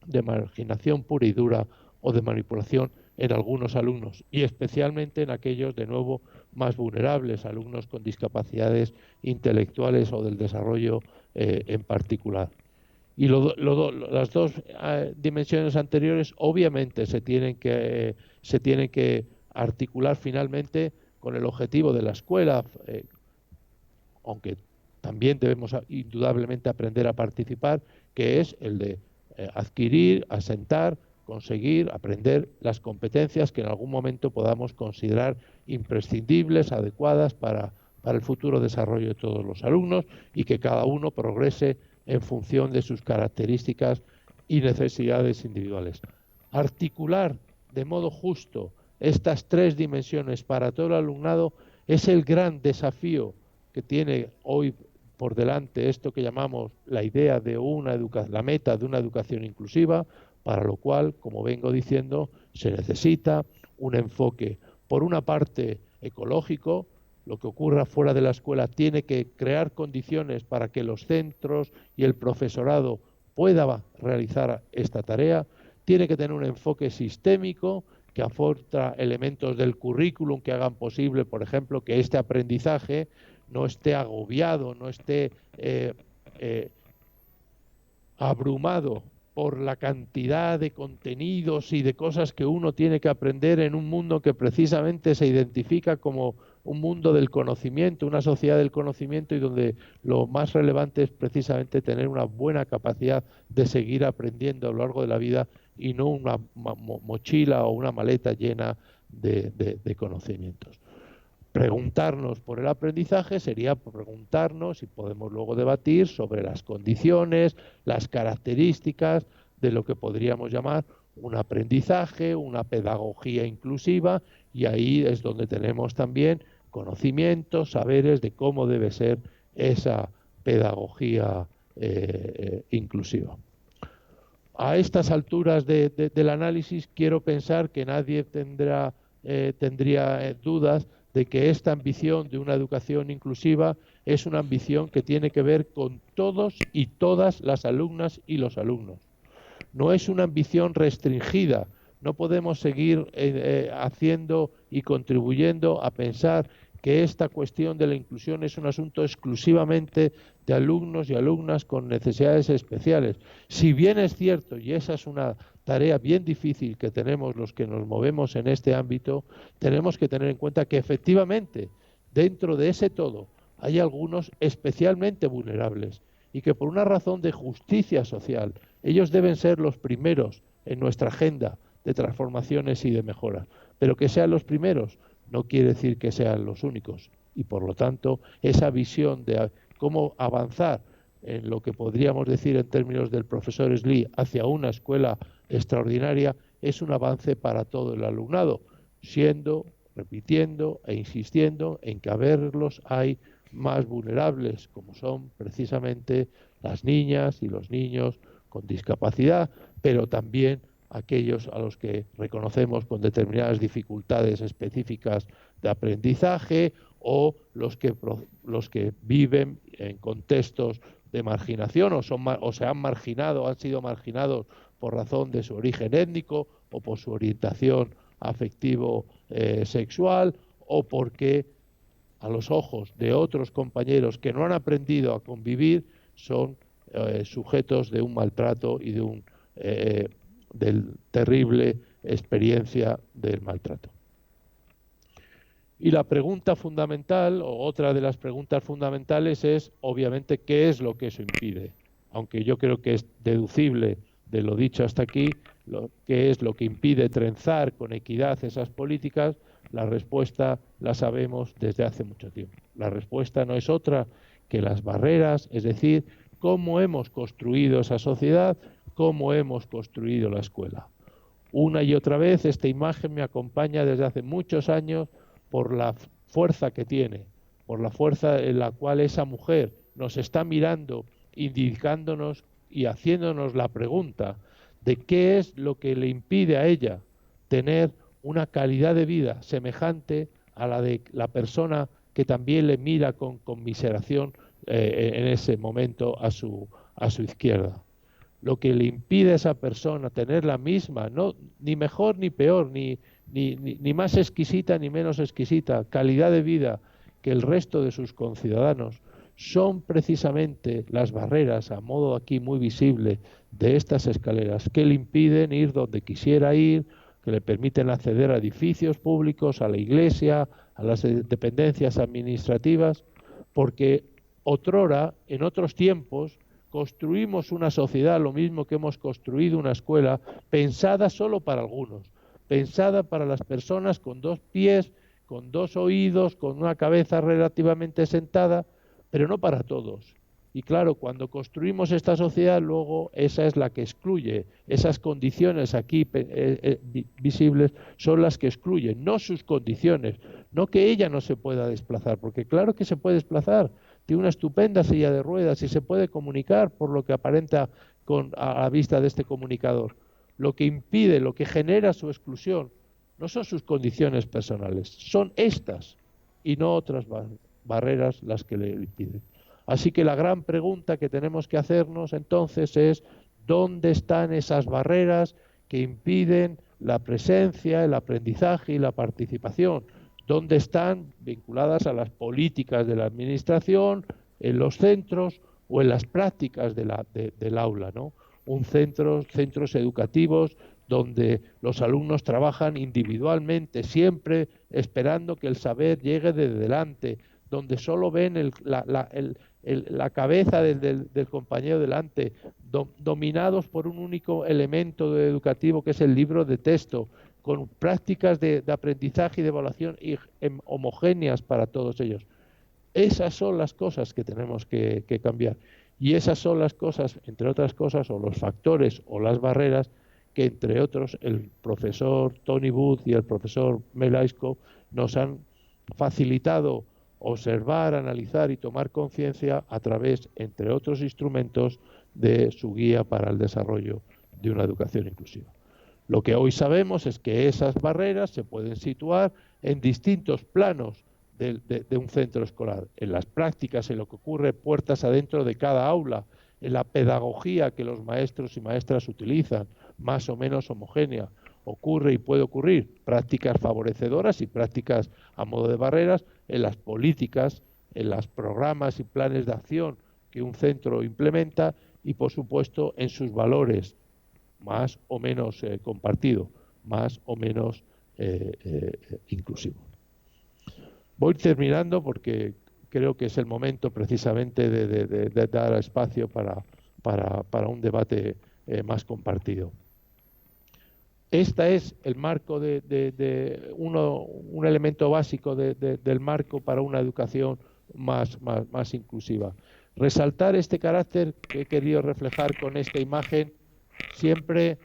de marginación pura y dura o de manipulación en algunos alumnos y especialmente en aquellos, de nuevo, más vulnerables, alumnos con discapacidades intelectuales o del desarrollo en particular. Y las dos dimensiones anteriores obviamente se tienen que articular finalmente con el objetivo de la escuela, aunque también debemos indudablemente aprender a participar, que es el de adquirir, asentar, conseguir, aprender las competencias que en algún momento podamos considerar imprescindibles, adecuadas para el futuro desarrollo de todos los alumnos y que cada uno progrese en función de sus características y necesidades individuales. Articular de modo justo estas tres dimensiones para todo el alumnado es el gran desafío que tiene hoy por delante esto que llamamos la idea de la meta de una educación inclusiva, para lo cual, como vengo diciendo, se necesita un enfoque, por una parte, ecológico. Lo que ocurra fuera de la escuela tiene que crear condiciones para que los centros y el profesorado pueda realizar esta tarea. Tiene que tener un enfoque sistémico que aporta elementos del currículum que hagan posible, por ejemplo, que este aprendizaje no esté agobiado, no esté abrumado por la cantidad de contenidos y de cosas que uno tiene que aprender en un mundo que precisamente se identifica como un mundo del conocimiento, una sociedad del conocimiento y donde lo más relevante es precisamente tener una buena capacidad de seguir aprendiendo a lo largo de la vida y no una mochila o una maleta llena de conocimientos. Preguntarnos por el aprendizaje sería preguntarnos, y podemos luego debatir, sobre las condiciones, las características de lo que podríamos llamar un aprendizaje, una pedagogía inclusiva, y ahí es donde tenemos también conocimientos, saberes de cómo debe ser esa pedagogía inclusiva. A estas alturas del análisis quiero pensar que nadie tendría dudas de que esta ambición de una educación inclusiva es una ambición que tiene que ver con todos y todas las alumnas y los alumnos. No es una ambición restringida. No podemos seguir haciendo y contribuyendo a pensar que esta cuestión de la inclusión es un asunto exclusivamente de alumnos y alumnas con necesidades especiales. Si bien es cierto, y esa es una tarea bien difícil que tenemos los que nos movemos en este ámbito, tenemos que tener en cuenta que efectivamente dentro de ese todo hay algunos especialmente vulnerables y que por una razón de justicia social ellos deben ser los primeros en nuestra agenda de transformaciones y de mejoras, pero que sean los primeros no quiere decir que sean los únicos y por lo tanto esa visión de cómo avanzar en lo que podríamos decir en términos del profesor Slee hacia una escuela extraordinaria es un avance para todo el alumnado, repitiendo e insistiendo en que a verlos hay más vulnerables, como son precisamente las niñas y los niños con discapacidad, pero también aquellos a los que reconocemos con determinadas dificultades específicas de aprendizaje o los que viven en contextos de marginación o se han sido marginados por razón de su origen étnico o por su orientación afectivo sexual, o porque a los ojos de otros compañeros que no han aprendido a convivir son sujetos de un maltrato y del terrible experiencia del maltrato. Y la pregunta fundamental, o otra de las preguntas fundamentales, es obviamente qué es lo que eso impide. Aunque yo creo que es deducible de lo dicho hasta aquí, qué es lo que impide trenzar con equidad esas políticas. La respuesta la sabemos desde hace mucho tiempo. La respuesta no es otra que las barreras, es decir, cómo hemos construido esa sociedad, cómo hemos construido la escuela. Una y otra vez esta imagen me acompaña desde hace muchos años por la fuerza que tiene, por la fuerza en la cual esa mujer nos está mirando, indicándonos y haciéndonos la pregunta de qué es lo que le impide a ella tener una calidad de vida semejante a la de la persona que también le mira con conmiseración en ese momento a su izquierda. Lo que le impide a esa persona tener la misma, no, ni mejor ni peor, ni más exquisita ni menos exquisita calidad de vida que el resto de sus conciudadanos, son precisamente las barreras, a modo aquí muy visible, de estas escaleras que le impiden ir donde quisiera ir, que le permiten acceder a edificios públicos, a la iglesia, a las dependencias administrativas, porque otrora, en otros tiempos, construimos una sociedad, lo mismo que hemos construido una escuela, pensada solo para algunos, pensada para las personas con 2 pies, con 2 oídos, con una cabeza relativamente sentada, pero no para todos. Y claro, cuando construimos esta sociedad, luego esa es la que excluye. Esas condiciones aquí visibles son las que excluyen, no sus condiciones, no que ella no se pueda desplazar, porque claro que se puede desplazar, tiene una estupenda silla de ruedas y se puede comunicar por lo que aparenta a la vista de este comunicador. Lo que impide, lo que genera su exclusión, no son sus condiciones personales, son estas y no otras barreras las que le impiden. Así que la gran pregunta que tenemos que hacernos entonces es ¿dónde están esas barreras que impiden la presencia, el aprendizaje y la participación? ¿Dónde están vinculadas a las políticas de la administración, en los centros o en las prácticas del aula, ¿no? Centros educativos donde los alumnos trabajan individualmente, siempre esperando que el saber llegue de delante, donde solo ven la cabeza del compañero delante, dominados por un único elemento educativo que es el libro de texto, con prácticas de aprendizaje y de evaluación homogéneas para todos ellos. Esas son las cosas que tenemos que cambiar. Y esas son las cosas, entre otras cosas, o los factores o las barreras que, entre otros, el profesor Tony Booth y el profesor Mel Aisco nos han facilitado observar, analizar y tomar conciencia a través, entre otros instrumentos, de su guía para el desarrollo de una educación inclusiva. Lo que hoy sabemos es que esas barreras se pueden situar en distintos planos de un centro escolar, en las prácticas, en lo que ocurre puertas adentro de cada aula, en la pedagogía que los maestros y maestras utilizan, más o menos homogénea. Ocurre y puede ocurrir prácticas favorecedoras y prácticas a modo de barreras en las políticas, en los programas y planes de acción que un centro implementa y, por supuesto, en sus valores, más o menos compartido, más o menos inclusivo. Voy terminando porque creo que es el momento precisamente de dar espacio para un debate más compartido. Este es el marco un elemento básico del marco para una educación más inclusiva. Resaltar este carácter que he querido reflejar con esta imagen, siempre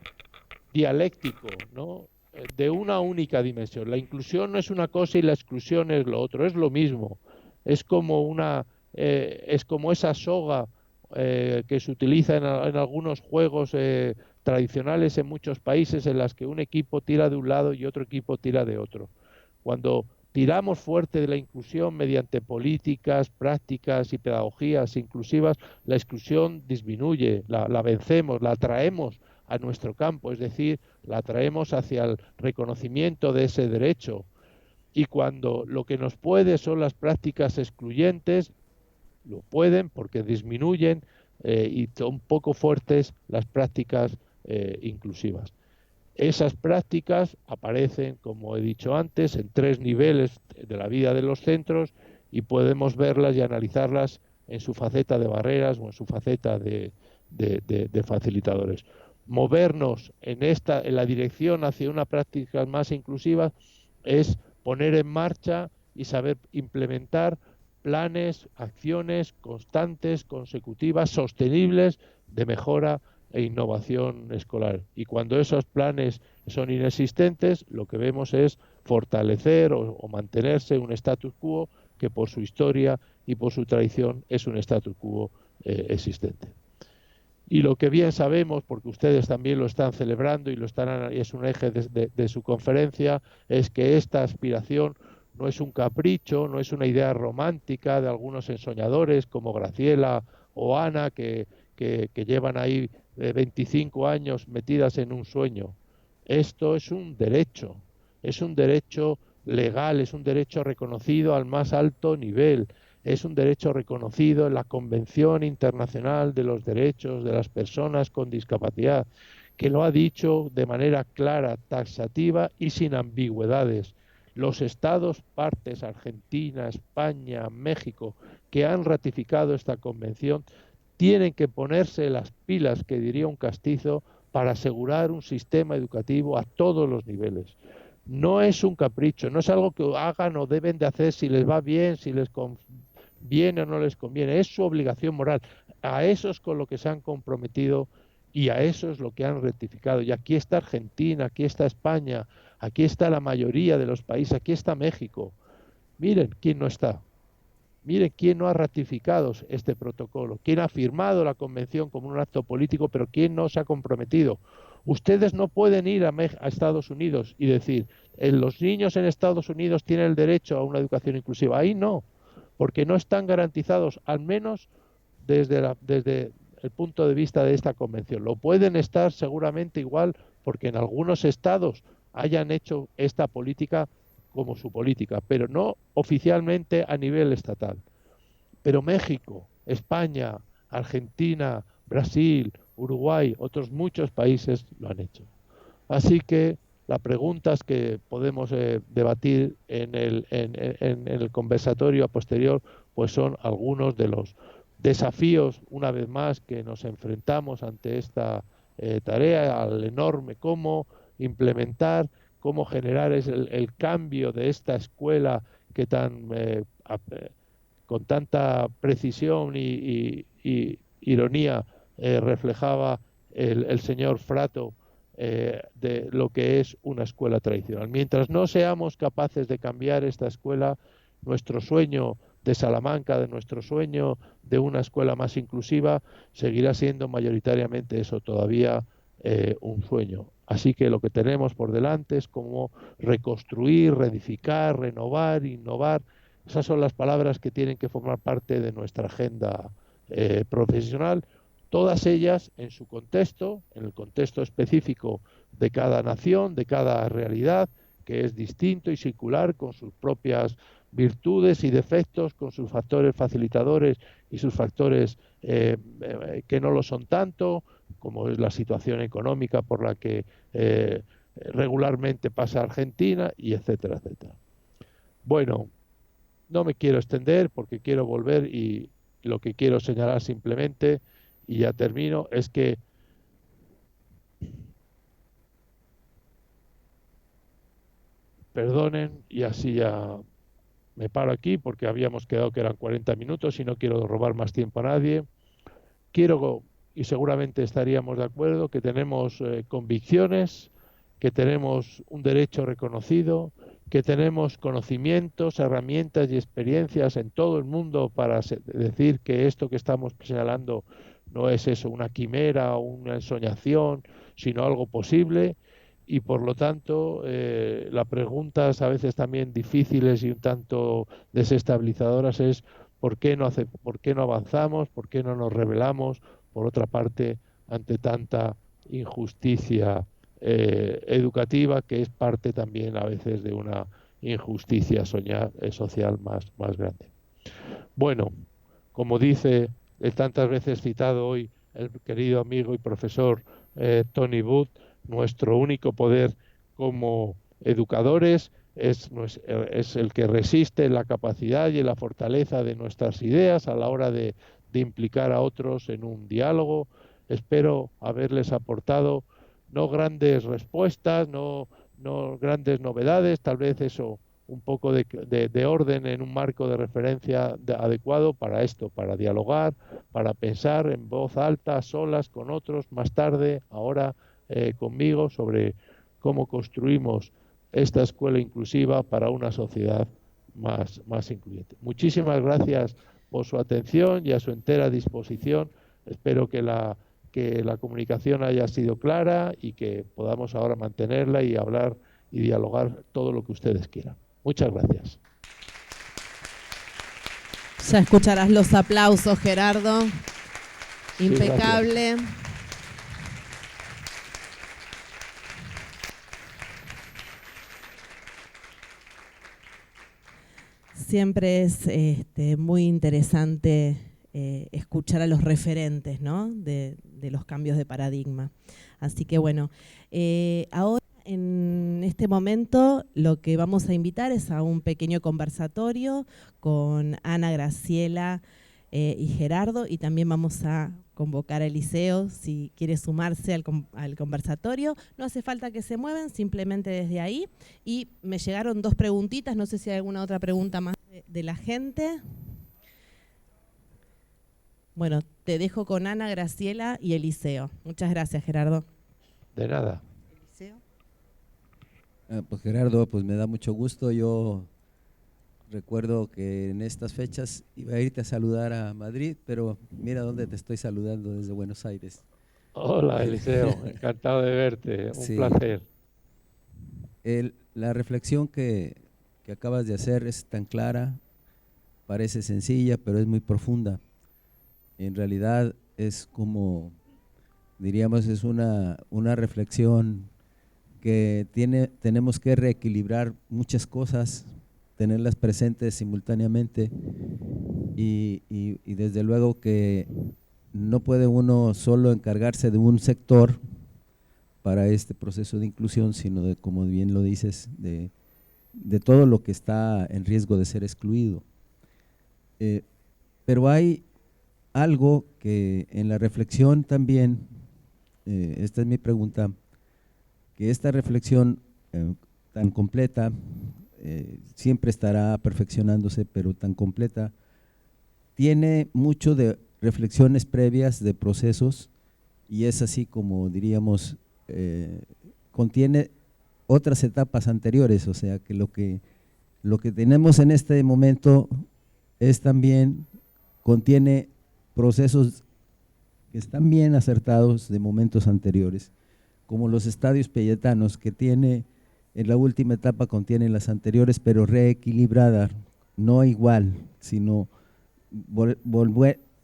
dialéctico, ¿no?, de una única dimensión. La inclusión no es una cosa y la exclusión es lo otro, es lo mismo. Es como esa soga que se utiliza en algunos juegos tradicionales en muchos países, en las que un equipo tira de un lado y otro equipo tira de otro. Cuando tiramos fuerte de la inclusión mediante políticas, prácticas y pedagogías inclusivas, la exclusión disminuye, la vencemos, la atraemos a nuestro campo, es decir, la traemos hacia el reconocimiento de ese derecho. Y cuando lo que nos puede son las prácticas excluyentes, lo pueden porque disminuyen y son poco fuertes las prácticas inclusivas. Esas prácticas aparecen, como he dicho antes, en 3 niveles de la vida de los centros y podemos verlas y analizarlas en su faceta de barreras o en su faceta de facilitadores. Movernos en la dirección hacia una práctica más inclusiva es poner en marcha y saber implementar planes, acciones constantes, consecutivas, sostenibles de mejora e innovación escolar. Y cuando esos planes son inexistentes, lo que vemos es fortalecer o mantenerse un status quo que por su historia y por su tradición es un status quo existente. Y lo que bien sabemos, porque ustedes también lo están celebrando y es un eje de su conferencia, es que esta aspiración no es un capricho, no es una idea romántica de algunos ensoñadores como Graciela o Ana que llevan ahí 25 años metidas en un sueño. Esto es un derecho legal, es un derecho reconocido al más alto nivel, es un derecho reconocido en la Convención Internacional de los Derechos de las Personas con Discapacidad, que lo ha dicho de manera clara, taxativa y sin ambigüedades. Los estados partes, Argentina, España, México, que han ratificado esta convención, tienen que ponerse las pilas, que diría un castizo, para asegurar un sistema educativo a todos los niveles. No es un capricho, no es algo que hagan o deben de hacer si les va bien, si les conviene o no les conviene, es su obligación moral. A eso es con lo que se han comprometido y a eso es lo que han rectificado. Y aquí está Argentina, aquí está España, aquí está la mayoría de los países, aquí está México. Miren quién no está. Miren quién no ha ratificado este protocolo, quién ha firmado la convención como un acto político, pero quién no se ha comprometido. Ustedes no pueden ir a Estados Unidos y decir, los niños en Estados Unidos tienen el derecho a una educación inclusiva. Ahí no, porque no están garantizados, al menos desde el punto de vista de esta convención. Lo pueden estar seguramente igual porque en algunos estados hayan hecho esta política como su política, pero no oficialmente a nivel estatal. Pero México, España, Argentina, Brasil, Uruguay, otros muchos países lo han hecho. Así que las preguntas que podemos debatir en el conversatorio a posterior, pues son algunos de los desafíos, una vez más, que nos enfrentamos ante esta tarea, al enorme cómo implementar, cómo generar el cambio de esta escuela que con tanta precisión y ironía reflejaba el señor Frato de lo que es una escuela tradicional. Mientras no seamos capaces de cambiar esta escuela, nuestro sueño de Salamanca, de nuestro sueño de una escuela más inclusiva, seguirá siendo mayoritariamente eso todavía un sueño. Así que lo que tenemos por delante es cómo reconstruir, reedificar, renovar, innovar. Esas son las palabras que tienen que formar parte de nuestra agenda profesional, todas ellas en su contexto, en el contexto específico de cada nación, de cada realidad, que es distinto y singular, con sus propias virtudes y defectos, con sus factores facilitadores y sus factores que no lo son tanto, como es la situación económica por la que regularmente pasa Argentina, y etcétera, etcétera. Bueno, no me quiero extender porque quiero volver y lo que quiero señalar simplemente, y ya termino, es que perdonen, y así ya me paro aquí porque habíamos quedado que eran 40 minutos y no quiero robar más tiempo a nadie. Quiero, y seguramente estaríamos de acuerdo, que tenemos convicciones, que tenemos un derecho reconocido, que tenemos conocimientos, herramientas y experiencias en todo el mundo para decir que esto que estamos señalando no es eso, una quimera o una ensoñación, sino algo posible. Y por lo tanto, las preguntas a veces también difíciles y un tanto desestabilizadoras es ¿por qué no avanzamos? ¿Por qué no nos rebelamos, por otra parte, ante tanta injusticia educativa, que es parte también a veces de una injusticia social más grande. Bueno, como dice el tantas veces citado hoy el querido amigo y profesor Tony Booth, nuestro único poder como educadores es el que resiste en la capacidad y en la fortaleza de nuestras ideas a la hora de implicar a otros en un diálogo. Espero haberles aportado no grandes respuestas, no grandes novedades, tal vez eso, un poco de orden en un marco de referencia adecuado para esto, para dialogar, para pensar en voz alta, solas, con otros, más tarde, ahora conmigo, sobre cómo construimos esta escuela inclusiva para una sociedad más incluyente. Muchísimas gracias por su atención y a su entera disposición. Espero que la comunicación haya sido clara y que podamos ahora mantenerla y hablar y dialogar todo lo que ustedes quieran. Muchas gracias. Ya escucharás los aplausos, Gerardo. Impecable. Sí, Siempre es muy interesante escuchar a los referentes, ¿no?, de los cambios de paradigma. Así que bueno, ahora en este momento lo que vamos a invitar es a un pequeño conversatorio con Ana, Graciela y Gerardo, y también vamos a convocar a Eliseo si quiere sumarse al conversatorio. No hace falta que se muevan, simplemente desde ahí. Y me llegaron 2 preguntitas, no sé si hay alguna otra pregunta más de la gente. Bueno, te dejo con Ana, Graciela y Eliseo. Muchas gracias, Gerardo. De nada. Eliseo. Pues Gerardo, pues me da mucho gusto. Yo recuerdo que en estas fechas iba a irte a saludar a Madrid, pero mira dónde te estoy saludando, desde Buenos Aires. Hola, Eliseo, encantado de verte, un Sí. placer. La reflexión que acabas de hacer es tan clara, parece sencilla, pero es muy profunda. En realidad es como, diríamos, es una reflexión que tenemos que reequilibrar muchas cosas, tenerlas presentes simultáneamente y desde luego que no puede uno solo encargarse de un sector para este proceso de inclusión, sino de, como bien lo dices, de todo lo que está en riesgo de ser excluido. Pero hay algo que en la reflexión también, esta es mi pregunta, que esta reflexión tan completa, siempre estará perfeccionándose, pero tan completa, tiene mucho de reflexiones previas de procesos y es así como diríamos, contiene otras etapas anteriores, o sea que lo que tenemos en este momento es también, contiene procesos que están bien acertados de momentos anteriores, como los estadios peyetanos, que tiene en la última etapa, contienen las anteriores, pero reequilibrada, no igual, sino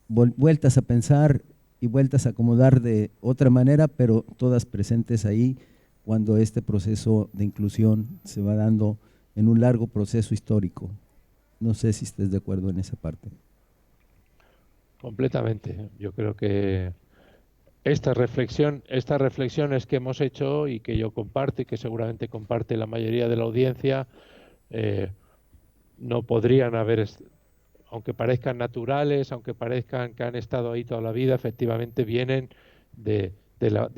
vueltas a pensar y vueltas a acomodar de otra manera, pero todas presentes ahí cuando este proceso de inclusión se va dando en un largo proceso histórico. No sé si estés de acuerdo en esa parte. Completamente. Yo creo que estas reflexiones que hemos hecho y que yo comparto y que seguramente comparte la mayoría de la audiencia, no podrían haber, aunque parezcan naturales, aunque parezcan que han estado ahí toda la vida, efectivamente vienen de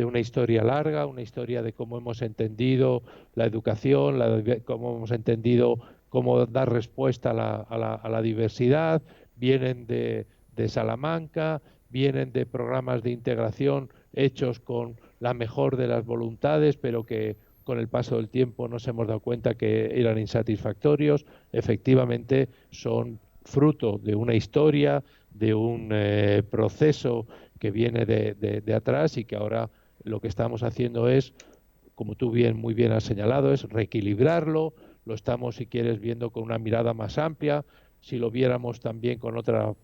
una historia larga, una historia de cómo hemos entendido la educación, cómo hemos entendido cómo dar respuesta a la diversidad, vienen de Salamanca, vienen de programas de integración hechos con la mejor de las voluntades, pero que con el paso del tiempo nos hemos dado cuenta que eran insatisfactorios. Efectivamente son fruto de una historia, de un proceso que viene de atrás y que ahora lo que estamos haciendo es, como tú muy bien has señalado, es reequilibrarlo. Lo estamos, si quieres, viendo con una mirada más amplia. Si lo viéramos también con otra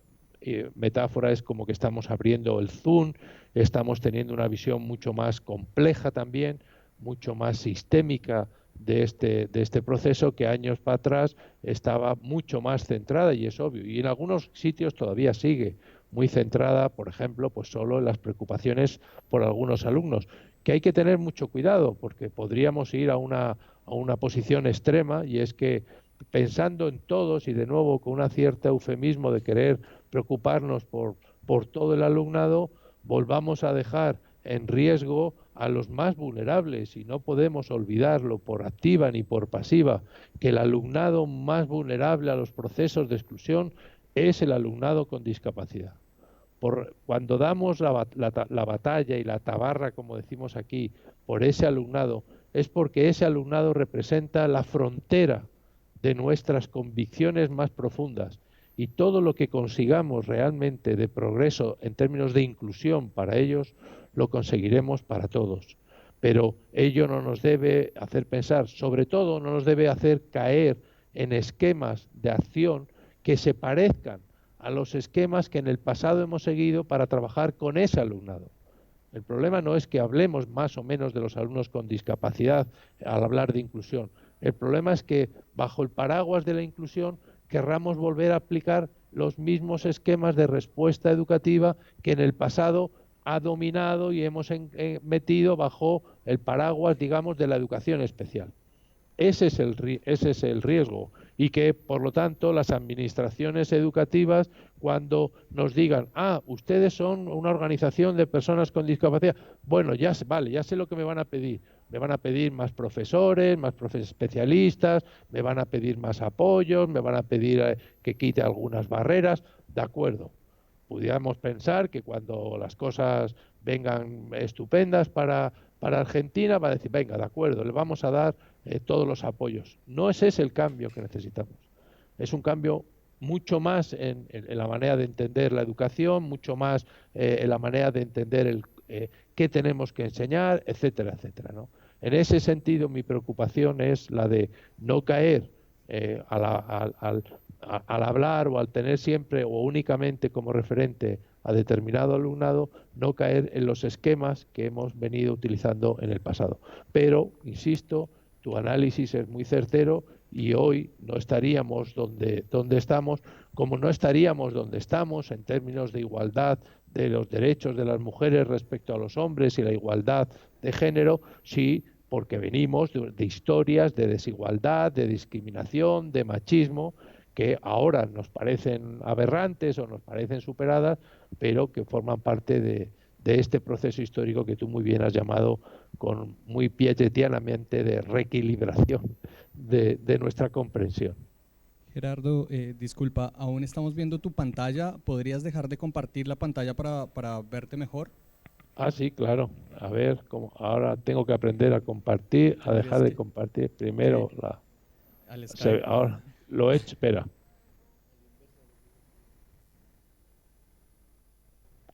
metáfora es como que estamos abriendo el zoom, estamos teniendo una visión mucho más compleja también, mucho más sistémica de este proceso, que años para atrás estaba mucho más centrada, y es obvio, y en algunos sitios todavía sigue muy centrada, por ejemplo, pues solo en las preocupaciones por algunos alumnos, que hay que tener mucho cuidado, porque podríamos ir a una posición extrema, y es que pensando en todos, y de nuevo con una cierta eufemismo de querer preocuparnos por todo el alumnado, volvamos a dejar en riesgo a los más vulnerables, y no podemos olvidarlo por activa ni por pasiva, que el alumnado más vulnerable a los procesos de exclusión es el alumnado con discapacidad. Cuando damos la batalla y la tabarra, como decimos aquí, por ese alumnado, es porque ese alumnado representa la frontera de nuestras convicciones más profundas, y todo lo que consigamos realmente de progreso en términos de inclusión para ellos, lo conseguiremos para todos. Pero ello no nos debe hacer pensar, sobre todo no nos debe hacer caer en esquemas de acción que se parezcan a los esquemas que en el pasado hemos seguido para trabajar con ese alumnado. El problema no es que hablemos más o menos de los alumnos con discapacidad al hablar de inclusión. El problema es que bajo el paraguas de la inclusión querramos volver a aplicar los mismos esquemas de respuesta educativa que en el pasado ha dominado y hemos metido bajo el paraguas, digamos, de la educación especial. Ese es el riesgo, y que, por lo tanto, las administraciones educativas, cuando nos digan, ustedes son una organización de personas con discapacidad, bueno, ya sé lo que me van a pedir. Me van a pedir más profesores, más especialistas, me van a pedir más apoyos, me van a pedir que quite algunas barreras, de acuerdo. Pudiéramos pensar que cuando las cosas vengan estupendas para Argentina, va a decir, venga, de acuerdo, le vamos a dar todos los apoyos. No es ese el cambio que necesitamos. Es un cambio mucho más en la manera de entender la educación, mucho más en la manera de entender qué tenemos que enseñar, etcétera, etcétera, ¿no? En ese sentido, mi preocupación es la de no caer al hablar o al tener siempre o únicamente como referente a determinado alumnado, no caer en los esquemas que hemos venido utilizando en el pasado. Pero, insisto, tu análisis es muy certero, y hoy no estaríamos donde estamos, como no estaríamos donde estamos en términos de igualdad de los derechos de las mujeres respecto a los hombres y la igualdad de género, sí, porque venimos de historias de desigualdad, de discriminación, de machismo, que ahora nos parecen aberrantes o nos parecen superadas, pero que forman parte de este proceso histórico que tú muy bien has llamado, con muy piagetianamente, de reequilibración de nuestra comprensión. Gerardo, disculpa, aún estamos viendo tu pantalla. ¿Podrías dejar de compartir la pantalla para verte mejor? Sí, claro. A ver, ahora tengo que aprender a compartir, a dejar de compartir primero ahora lo he hecho, espera.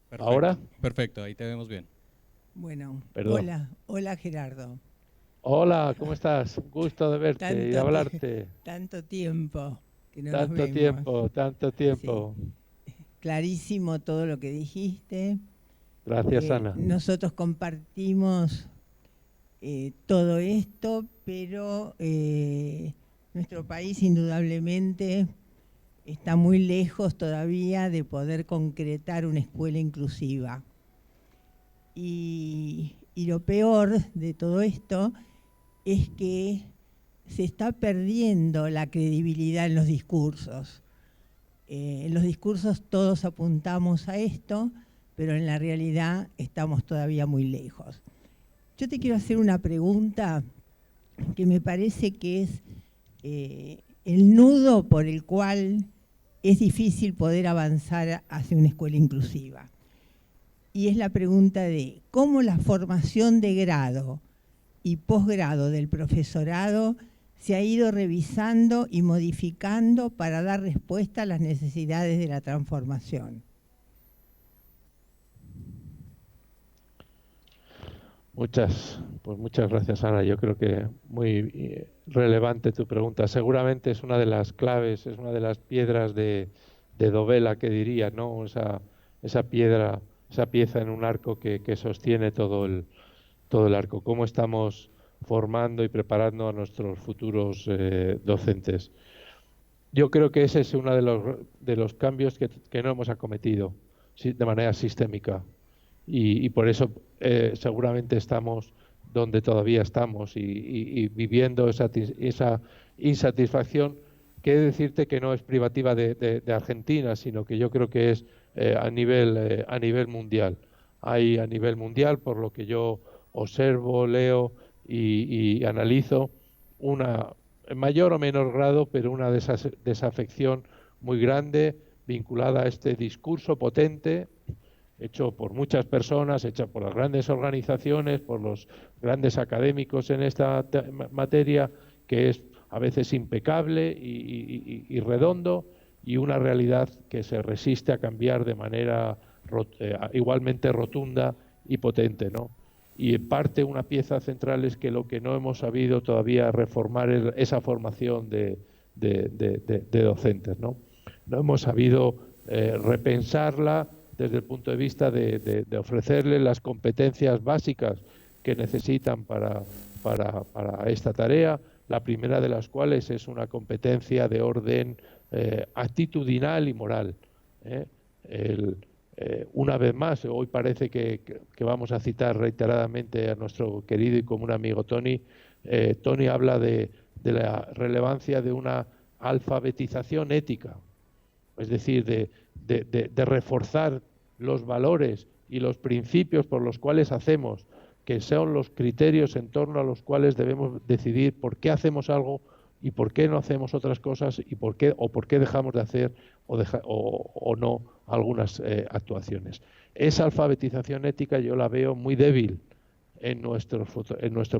Perfecto, ¿ahora? Perfecto, ahí te vemos bien. Bueno, Perdón. hola Gerardo. Hola, ¿cómo estás? Un gusto de verte y de hablarte. Tanto tiempo que no nos vemos. Tanto tiempo. Sí. Clarísimo todo lo que dijiste. Gracias, Ana. Nosotros compartimos todo esto, pero nuestro país indudablemente está muy lejos todavía de poder concretar una escuela inclusiva. Y lo peor de todo esto es que se está perdiendo la credibilidad en los discursos. En los discursos todos apuntamos a esto, pero en la realidad estamos todavía muy lejos. Yo te quiero hacer una pregunta que me parece que es el nudo por el cual es difícil poder avanzar hacia una escuela inclusiva. Y es la pregunta de cómo la formación de grado y posgrado del profesorado se ha ido revisando y modificando para dar respuesta a las necesidades de la transformación. Muchas gracias, Ana. Yo creo que muy relevante tu pregunta. Seguramente es una de las claves, es una de las piedras de dovela, que diría, ¿no? Esa piedra, esa pieza en un arco que sostiene todo el arco. ¿Cómo estamos formando y preparando a nuestros futuros docentes? Yo creo que ese es uno de los cambios que no hemos acometido de manera sistémica, y por eso seguramente estamos donde todavía estamos y viviendo esa insatisfacción, que he de decirte que no es privativa de Argentina, sino que yo creo que es a nivel mundial. Hay a nivel mundial, por lo que yo observo, leo y analizo, en mayor o menor grado, pero una desafección muy grande vinculada a este discurso potente, hecho por muchas personas, hecha por las grandes organizaciones, por los grandes académicos en esta materia, que es a veces impecable y redondo, y una realidad que se resiste a cambiar de manera igualmente rotunda y potente, ¿no? Y en parte una pieza central es que lo que no hemos sabido todavía reformar es esa formación de docentes, ¿no? No hemos sabido repensarla desde el punto de vista de ofrecerles las competencias básicas que necesitan para esta tarea, la primera de las cuales es una competencia de orden actitudinal y moral. Una vez más, hoy parece que vamos a citar reiteradamente a nuestro querido y común amigo Tony. Tony habla de la relevancia de una alfabetización ética, es decir, de reforzar los valores y los principios por los cuales hacemos, que son los criterios en torno a los cuales debemos decidir por qué hacemos algo y por qué no hacemos otras cosas, y por qué dejamos de hacer o no algunas actuaciones. Esa alfabetización ética yo la veo muy débil en nuestro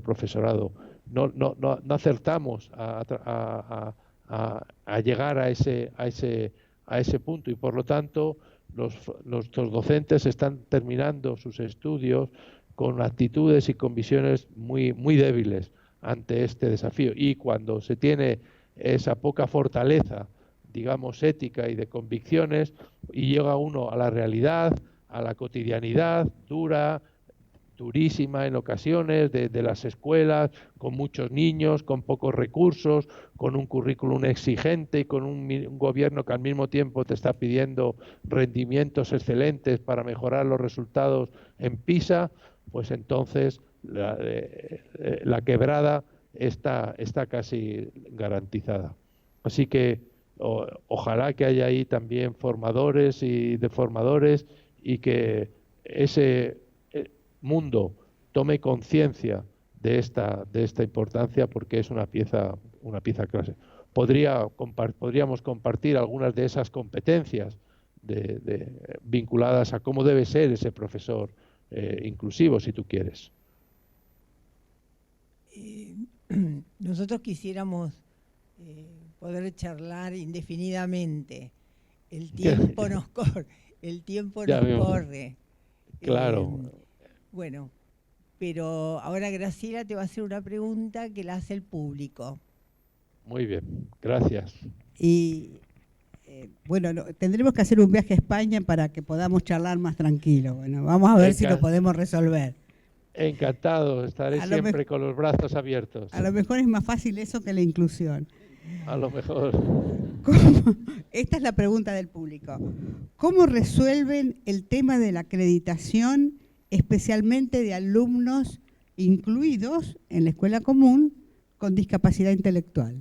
profesorado. No acertamos a llegar a ese punto, y por lo tanto nuestros docentes están terminando sus estudios con actitudes y con visiones muy, muy débiles ante este desafío. Y cuando se tiene esa poca fortaleza, digamos, ética y de convicciones, y llega uno a la realidad, a la cotidianidad durísima en ocasiones de las escuelas, con muchos niños, con pocos recursos, con un currículum exigente y con un gobierno que al mismo tiempo te está pidiendo rendimientos excelentes para mejorar los resultados en PISA, pues entonces la quebrada está casi garantizada. Así que ojalá que haya ahí también formadores y deformadores, y que ese mundo tome conciencia de esta importancia, porque es una pieza clave. Podríamos compartir algunas de esas competencias vinculadas a cómo debe ser ese profesor inclusivo, si tú quieres. Nosotros quisiéramos poder charlar indefinidamente. El tiempo nos corre. Claro. Bueno, pero ahora Graciela te va a hacer una pregunta que la hace el público. Muy bien, gracias. Y bueno, tendremos que hacer un viaje a España para que podamos charlar más tranquilo. Bueno, vamos a ver si lo podemos resolver. Encantado, estaré siempre con los brazos abiertos. A lo mejor es más fácil eso que la inclusión. A lo mejor. Esta es la pregunta del público. ¿Cómo resuelven el tema de la acreditación, especialmente de alumnos incluidos en la escuela común con discapacidad intelectual?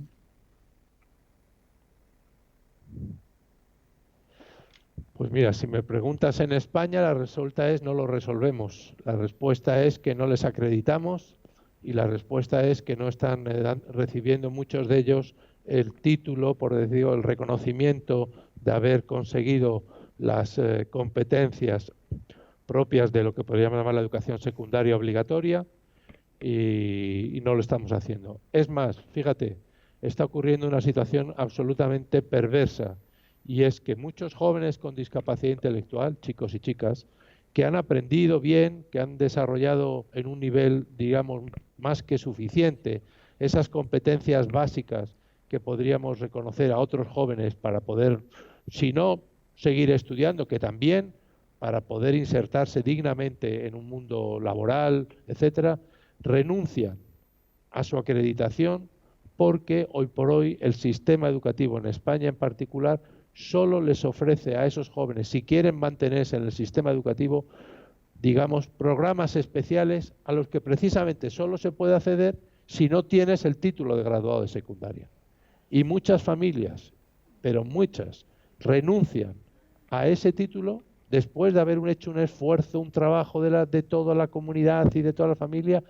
Pues mira, si me preguntas en España, la respuesta es no lo resolvemos. La respuesta es que no les acreditamos, y la respuesta es que no están recibiendo muchos de ellos el título, por decirlo, el reconocimiento de haber conseguido las competencias propias de lo que podríamos llamar la educación secundaria obligatoria, y no lo estamos haciendo. Es más, fíjate, está ocurriendo una situación absolutamente perversa, y es que muchos jóvenes con discapacidad intelectual, chicos y chicas, que han aprendido bien, que han desarrollado en un nivel, digamos, más que suficiente esas competencias básicas que podríamos reconocer a otros jóvenes para poder Si no, seguir estudiando, que también, para poder insertarse dignamente en un mundo laboral, etcétera, renuncian a su acreditación porque hoy por hoy el sistema educativo en España en particular solo les ofrece a esos jóvenes, si quieren mantenerse en el sistema educativo, digamos, programas especiales a los que precisamente solo se puede acceder si no tienes el título de graduado de secundaria. Y muchas familias, pero muchas, renuncian a ese título después de haber hecho un esfuerzo, un trabajo de toda la comunidad y de toda la familia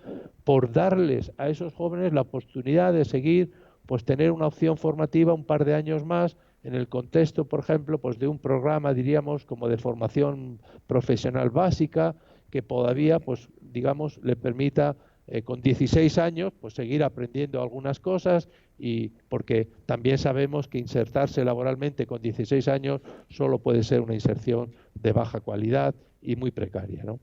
por darles a esos jóvenes la oportunidad de seguir, pues tener una opción formativa un par de años más en el contexto, por ejemplo, pues de un programa, diríamos, como de formación profesional básica, que todavía, pues digamos, le permita con 16 años, pues seguir aprendiendo algunas cosas, y porque también sabemos que insertarse laboralmente con 16 años solo puede ser una inserción de baja calidad y muy precaria, ¿no?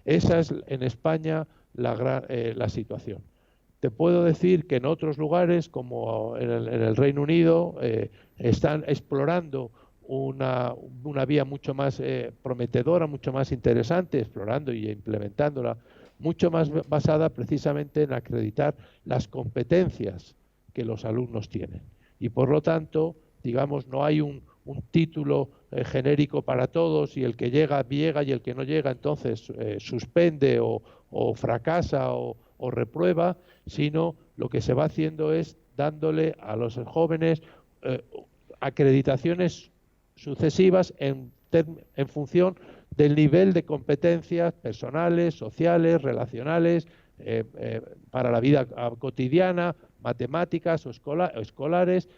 Esa es en España la situación. Te puedo decir que en otros lugares, como en el Reino Unido, están explorando una vía mucho más prometedora, mucho más interesante, explorando y implementándola, mucho más basada precisamente en acreditar las competencias que los alumnos tienen. Y por lo tanto, digamos, no hay un título genérico para todos, y el que llega y el que no llega entonces suspende o fracasa o reprueba, sino lo que se va haciendo es dándole a los jóvenes acreditaciones sucesivas en función del nivel de competencias personales, sociales, relacionales, para la vida cotidiana, matemáticas o escolares,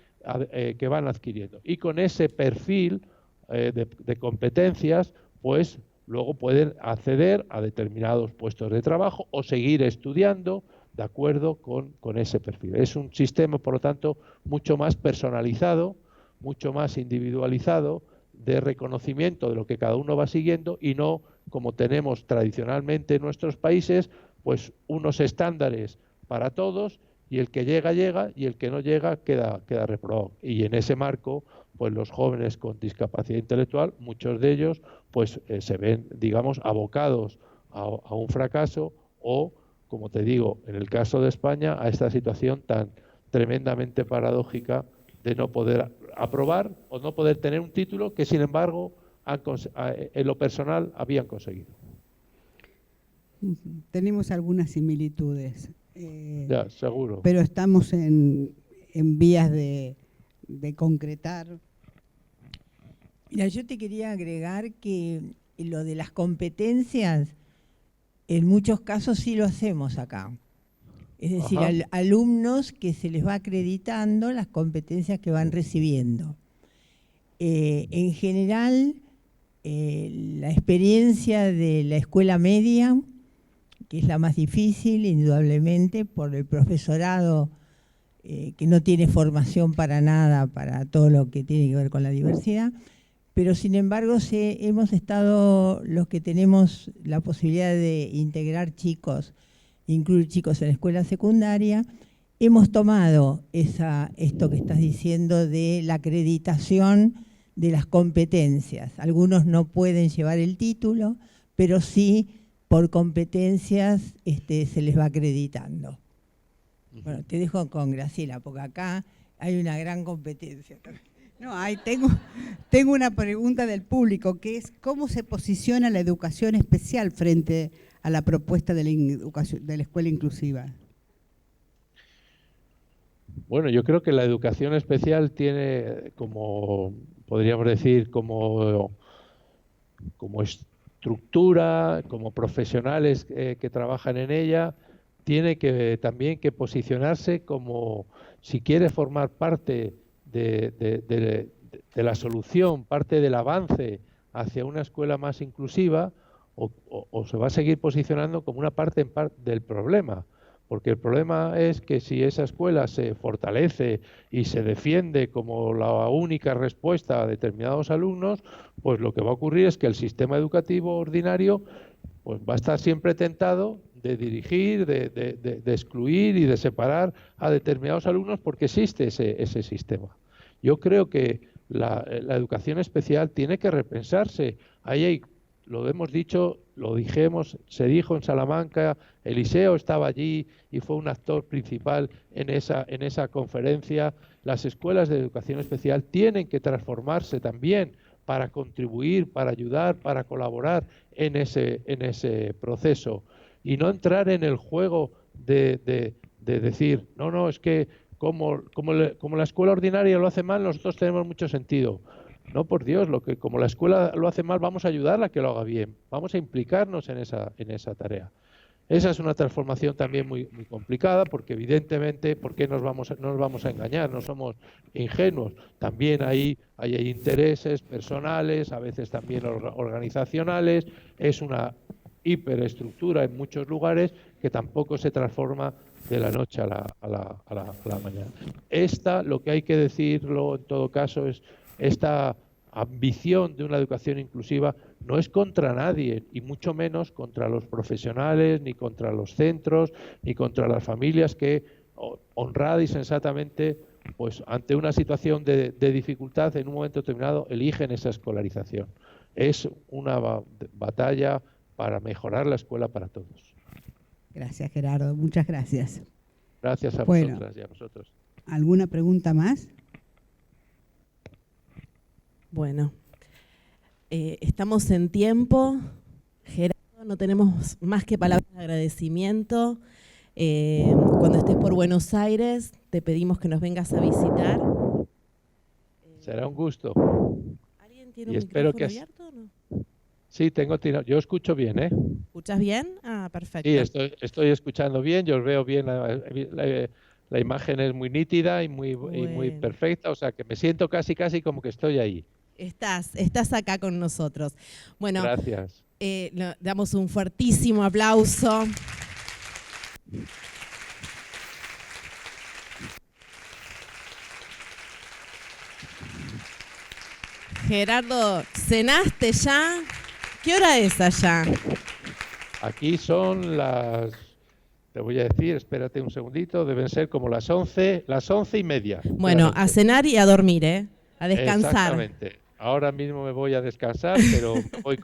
que van adquiriendo. Y con ese perfil de competencias, pues luego pueden acceder a determinados puestos de trabajo o seguir estudiando de acuerdo con ese perfil. Es un sistema, por lo tanto, mucho más personalizado, mucho más individualizado, de reconocimiento de lo que cada uno va siguiendo, y no como tenemos tradicionalmente en nuestros países, pues unos estándares para todos, y el que llega, llega, y el que no llega queda reprobado. Y en ese marco, pues los jóvenes con discapacidad intelectual, muchos de ellos, pues se ven, digamos, abocados a un fracaso, o, como te digo, en el caso de España, a esta situación tan tremendamente paradójica de no poder aprobar o no poder tener un título que, sin embargo, en lo personal habían conseguido. Tenemos algunas similitudes. Ya, seguro. Pero estamos en vías de concretar. Mira, yo te quería agregar que lo de las competencias, en muchos casos sí lo hacemos acá. Es decir, alumnos que se les va acreditando las competencias que van recibiendo. En general, la experiencia de la escuela media, que es la más difícil, indudablemente, por el profesorado que no tiene formación para nada, para todo lo que tiene que ver con la diversidad, pero sin embargo hemos estado, los que tenemos la posibilidad de integrar chicos, incluir chicos en la escuela secundaria, hemos tomado esto que estás diciendo de la acreditación de las competencias. Algunos no pueden llevar el título, pero sí por competencias se les va acreditando. Bueno, te dejo con Graciela, porque acá hay una gran competencia. No, tengo una pregunta del público, que es ¿cómo se posiciona la educación especial frente a la propuesta de la escuela inclusiva? Bueno, yo creo que la educación especial tiene, como podríamos decir, como estructura, como profesionales que trabajan en ella, tiene que también que posicionarse como, si quiere formar parte de la solución, parte del avance hacia una escuela más inclusiva, o se va a seguir posicionando como una parte del problema. Porque el problema es que si esa escuela se fortalece y se defiende como la única respuesta a determinados alumnos, pues lo que va a ocurrir es que el sistema educativo ordinario pues va a estar siempre tentado de dirigir, de excluir y de separar a determinados alumnos, porque existe ese sistema. Yo creo que la educación especial tiene que repensarse. Ahí hay, lo hemos dicho, lo dijimos, se dijo en Salamanca, Eliseo estaba allí y fue un actor principal en esa conferencia. Las escuelas de educación especial tienen que transformarse también para contribuir, para ayudar, para colaborar en ese proceso y no entrar en el juego de decir, no, es que como la escuela ordinaria lo hace mal, nosotros tenemos mucho sentido. No, por Dios, como la escuela lo hace mal, vamos a ayudarla a que lo haga bien, vamos a implicarnos en esa tarea. Esa es una transformación también muy, muy complicada, porque evidentemente, ¿por qué nos vamos a engañar? No somos ingenuos. También hay intereses personales, a veces también organizacionales. Es una hiperestructura en muchos lugares que tampoco se transforma de la noche a la mañana. Lo que hay que decirlo en todo caso es esta ambición de una educación inclusiva no es contra nadie, y mucho menos contra los profesionales, ni contra los centros, ni contra las familias que honrada y sensatamente, pues ante una situación de dificultad en un momento determinado eligen esa escolarización. Es una batalla para mejorar la escuela para todos. Gracias, Gerardo. Muchas gracias. Gracias a vosotras y a vosotros. ¿Alguna pregunta más? Bueno, estamos en tiempo. Gerardo, no tenemos más que palabras de agradecimiento. Cuando estés por Buenos Aires, te pedimos que nos vengas a visitar. Será un gusto. ¿Alguien tiene Y un espero micrófono que abierto o no? Sí, yo escucho bien, ¿eh? ¿Escuchas bien? Ah, perfecto. Sí, estoy escuchando bien, yo os veo bien, la imagen es muy nítida y muy perfecta, o sea que me siento casi como que estoy ahí. Estás acá con nosotros. Bueno, gracias. Damos un fuertísimo aplauso. Gerardo, ¿cenaste ya? ¿Qué hora es allá? Aquí son te voy a decir, espérate un segundito, deben ser como las 11:30. Bueno, a cenar y a dormir, a descansar. Exactamente. Ahora mismo me voy a descansar, pero voy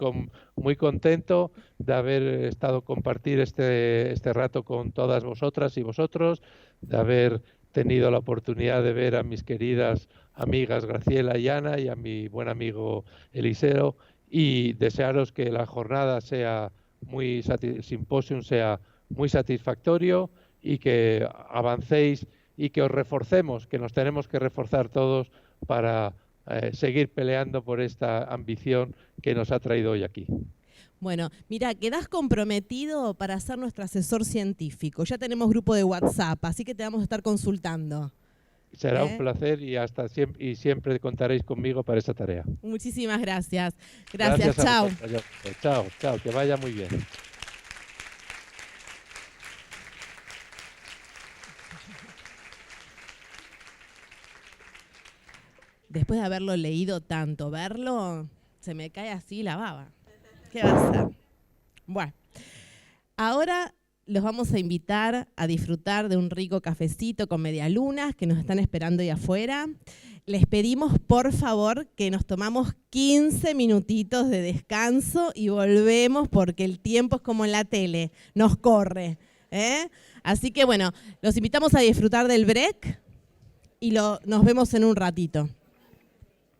muy contento de haber compartir este rato con todas vosotras y vosotros, de haber tenido la oportunidad de ver a mis queridas amigas Graciela y Ana y a mi buen amigo Eliseo, y desearos que la jornada simposium sea muy satisfactorio y que avancéis y que os reforcemos, que nos tenemos que reforzar todos para seguir peleando por esta ambición que nos ha traído hoy aquí. Bueno, mira, quedás comprometido para ser nuestro asesor científico. Ya tenemos grupo de WhatsApp, así que te vamos a estar consultando. Será un placer y siempre contaréis conmigo para esta tarea. Muchísimas gracias. Gracias, chao. Chao, que vaya muy bien. Después de haberlo leído tanto, verlo, se me cae así la baba. ¿Qué va a hacer? Bueno, ahora los vamos a invitar a disfrutar de un rico cafecito con medialunas que nos están esperando ahí afuera. Les pedimos, por favor, que nos tomamos 15 minutitos de descanso y volvemos porque el tiempo es como en la tele, nos corre. Así que, bueno, los invitamos a disfrutar del break y nos vemos en un ratito.